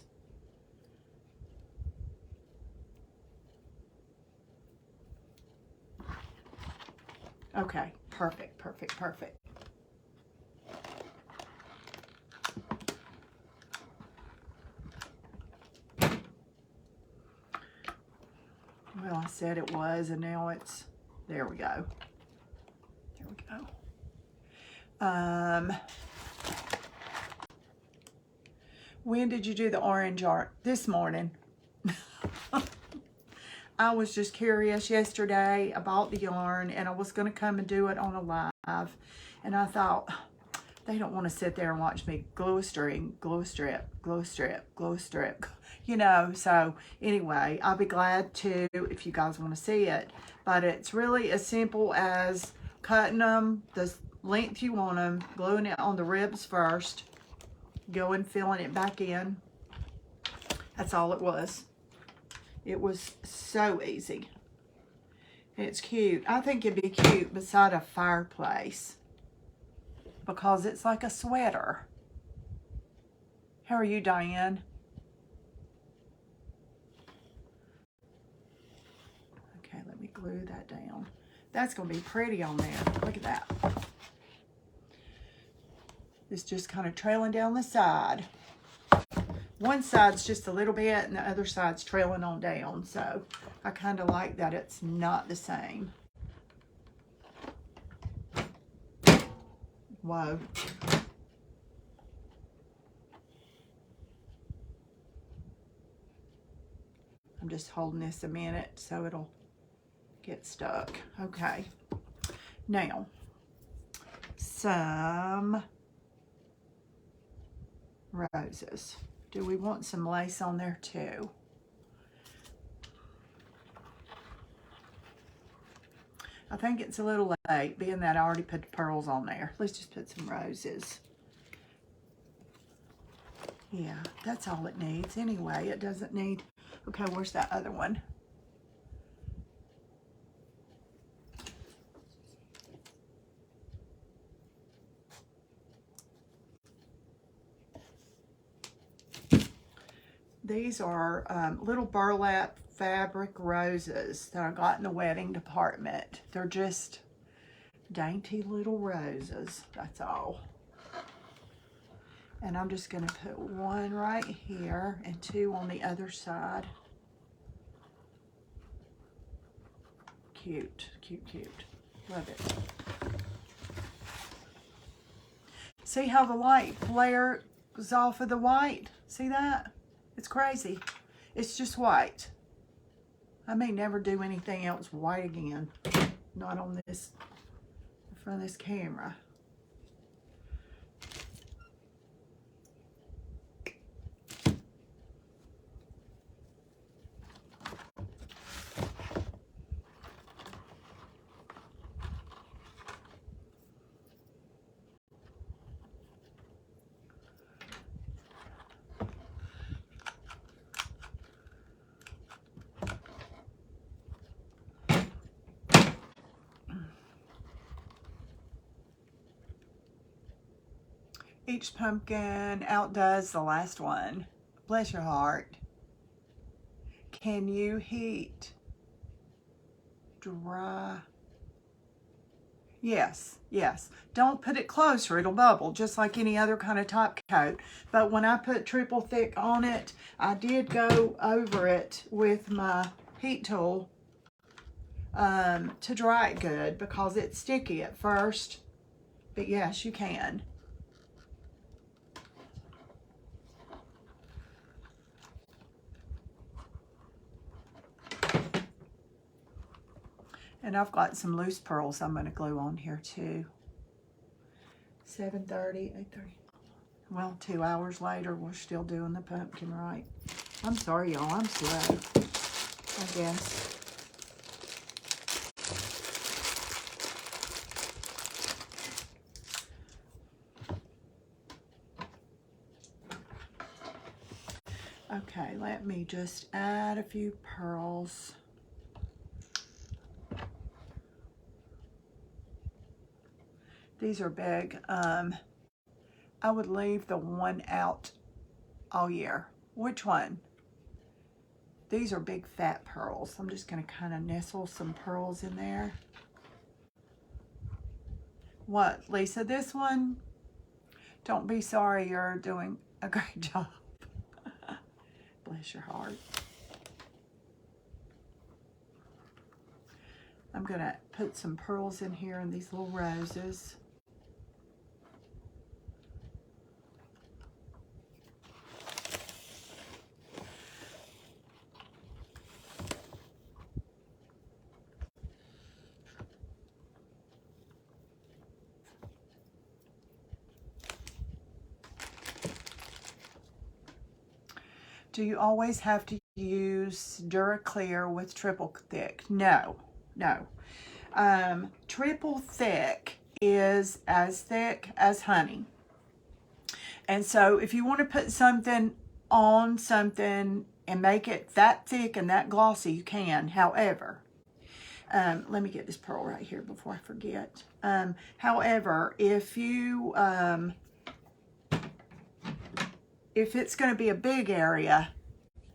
Okay, perfect, perfect, perfect. Well, I said it was, and now it's, there we go. There we go. When did you do the orange art? This morning. I was just curious yesterday. I bought the yarn and I was going to come and do it on a live. And I thought, they don't want to sit there and watch me glue a string, glue a strip, glue a strip, glue a strip. You know, so anyway, I'll be glad to if you guys want to see it. But it's really as simple as cutting them the length you want them, gluing it on the ribs first, going filling it back in. That's all it was. It was so easy. It's cute. I think it'd be cute beside a fireplace because it's like a sweater. How are you, Diane? Okay, let me glue that down. That's going to be pretty on there. Look at that. It's just kind of trailing down the side. one side's just a little bit and the other side's trailing on down. So I kind of like that it's not the same. Whoa. I'm just holding this a minute so it'll get stuck. Okay. Now, some roses. Do we want some lace on there too? I think it's a little late, being that I already put the pearls on there. Let's just put some roses. Yeah, that's all it needs anyway. It doesn't need... Okay, where's that other one? These are little burlap fabric roses that I got in the wedding department. They're just dainty little roses, that's all. And I'm just going to put one right here and two on the other side. Cute, cute, cute. Love it. See how the light flares off of the white? See that? It's crazy. It's just white. I may never do anything else white again. Not on this, in front of this camera. Each pumpkin outdoes the last one. Bless your heart. Can you heat dry? Yes, yes. Don't put it closer, it'll bubble, just like any other kind of top coat. But when I put triple thick on it, I did go over it with my heat tool to dry it good because it's sticky at first. But yes, you can. And I've got some loose pearls I'm going to glue on here too. 7:30, 8:30. Well, 2 hours later, we're still doing the pumpkin right. I'm sorry, y'all. I'm slow, I guess. Okay, let me just add a few pearls. These are big. I would leave the one out all year. Which one? These are big fat pearls. I'm just going to kind of nestle some pearls in there. What, Lisa? This one? Don't be sorry, you're doing a great job. Bless your heart. I'm going to put some pearls in here in these little roses. Do you always have to use Duraclear with triple thick? No, no. Triple thick is as thick as honey. And so if you want to put something on something and make it that thick and that glossy, you can. However, let me get this pearl right here before I forget. However, if you... if it's going to be a big area,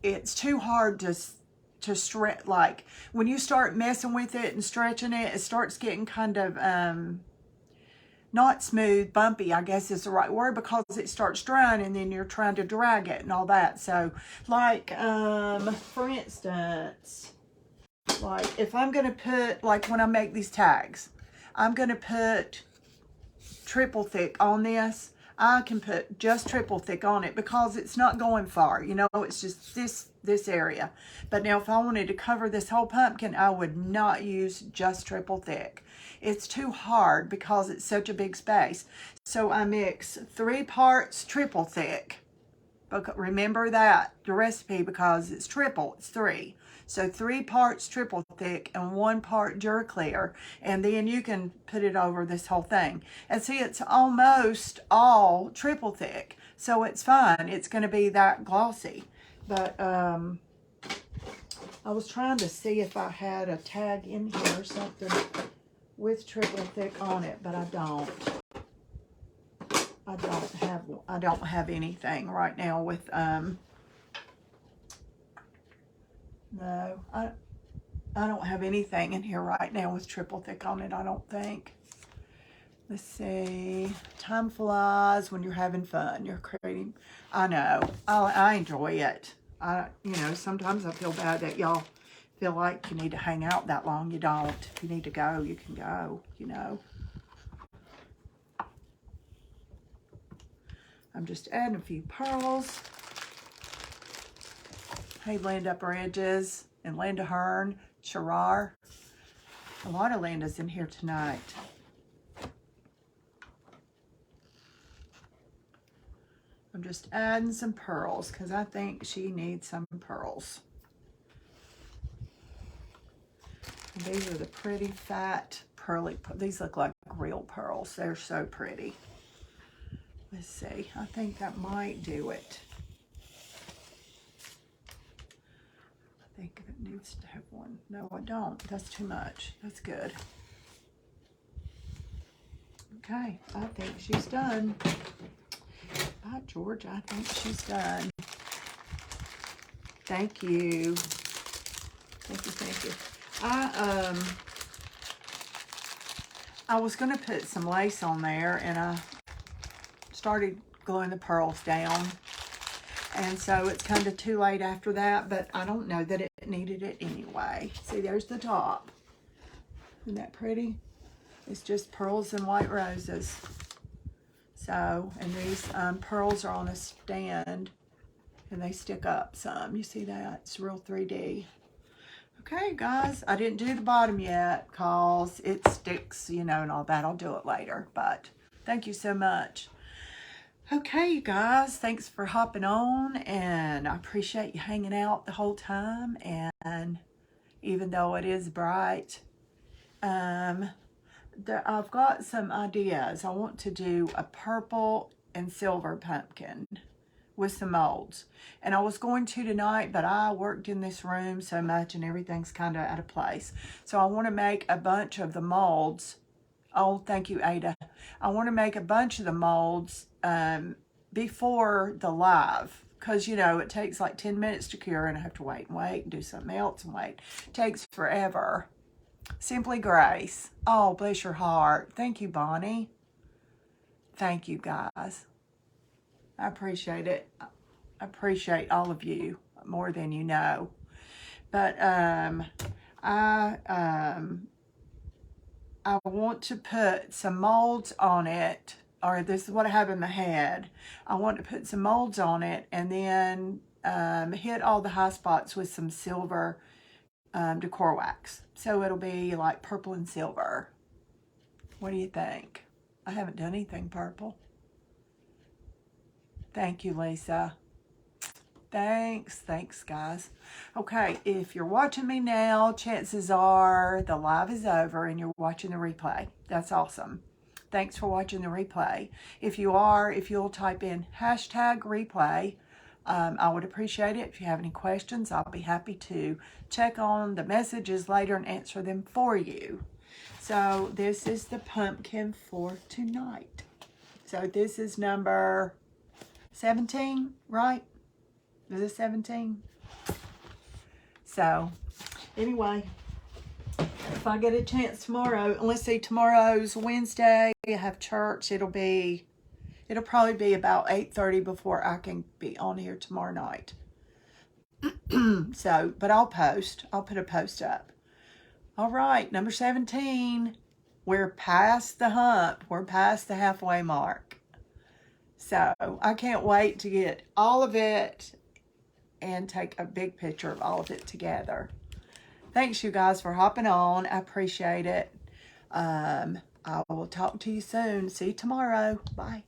it's too hard to stretch. Like when you start messing with it and stretching it, it starts getting kind of not smooth, bumpy, I guess is the right word, because it starts drying and then you're trying to drag it and all that. So like, for instance, like if I'm going to put, like when I make these tags, I'm going to put triple thick on this. I can put just triple thick on it because it's not going far. You know, it's just this area. But now if I wanted to cover this whole pumpkin, I would not use just triple thick. It's too hard because it's such a big space. So I mix 3 parts triple thick. Remember that, the recipe, because it's triple, it's 3. So 3 parts triple thick and 1 part Duraclear, and then you can put it over this whole thing. And see, it's almost all triple thick, so it's fine. It's going to be that glossy. But I was trying to see if I had a tag in here or something with triple thick on it, but I don't. I don't have anything right now with no, I don't have anything in here right now with triple thick on it, I don't think. Let's see. Time flies when you're having fun. You're creating. I know. I enjoy it. You know, sometimes I feel bad that y'all feel like you need to hang out that long. You don't. If you need to go, you can go, you know. I'm just adding a few pearls. Hey, Linda Bridges and Linda Hearn, Sharar. A lot of Linda's in here tonight. I'm just adding some pearls because I think she needs some pearls. And these are the pretty fat pearly. These look like real pearls. They're so pretty. Let's see. I think that might do it. I think it needs to have one. No, I don't. That's too much. That's good. Okay. I think she's done. By George, I think she's done. Thank you. Thank you, thank you. I was going to put some lace on there, and I started gluing the pearls down. And so it's kind of too late after that, but I don't know that it needed it anyway. See, there's the top. Isn't that pretty? It's just pearls and white roses. So, and these pearls are on a stand, and they stick up some. You see that? It's real 3D. Okay, guys, I didn't do the bottom yet because it sticks, you know, and all that. I'll do it later, but thank you so much. Okay, you guys, thanks for hopping on, and I appreciate you hanging out the whole time. And even though it is bright, I've got some ideas. I want to do a purple and silver pumpkin with some molds. And I was going to tonight, but I worked in this room so much and everything's kind of out of place. So I want to make a bunch of the molds. Oh, thank you, Ada. I want to make a bunch of the molds before the live. Because, you know, it takes like 10 minutes to cure and I have to wait and do something else and wait. It takes forever. Simply Grace. Oh, bless your heart. Thank you, Bonnie. Thank you, guys. I appreciate it. I appreciate all of you more than you know. But I want to put some molds on it, or this is what I have in my head. I want to put some molds on it and then hit all the high spots with some silver decor wax. So it'll be like purple and silver. What do you think? I haven't done anything purple. Thank you, Lisa. Thanks, guys. Okay, if you're watching me now, chances are the live is over and you're watching the replay. That's awesome. Thanks for watching the replay. If you'll type in #replay, I would appreciate it. If you have any questions, I'll be happy to check on the messages later and answer them for you. So this is the pumpkin for tonight. So this is number 17, right? Is it 17? So, anyway, if I get a chance tomorrow. And let's see, tomorrow's Wednesday. I have church. It'll probably be about 8:30 before I can be on here tomorrow night. So, but I'll post. I'll put a post up. All right, number 17. We're past the hump. We're past the halfway mark. So I can't wait to get all of it and take a big picture of all of it together. Thanks, you guys, for hopping on. I appreciate it. I will talk to you soon. See you tomorrow. Bye.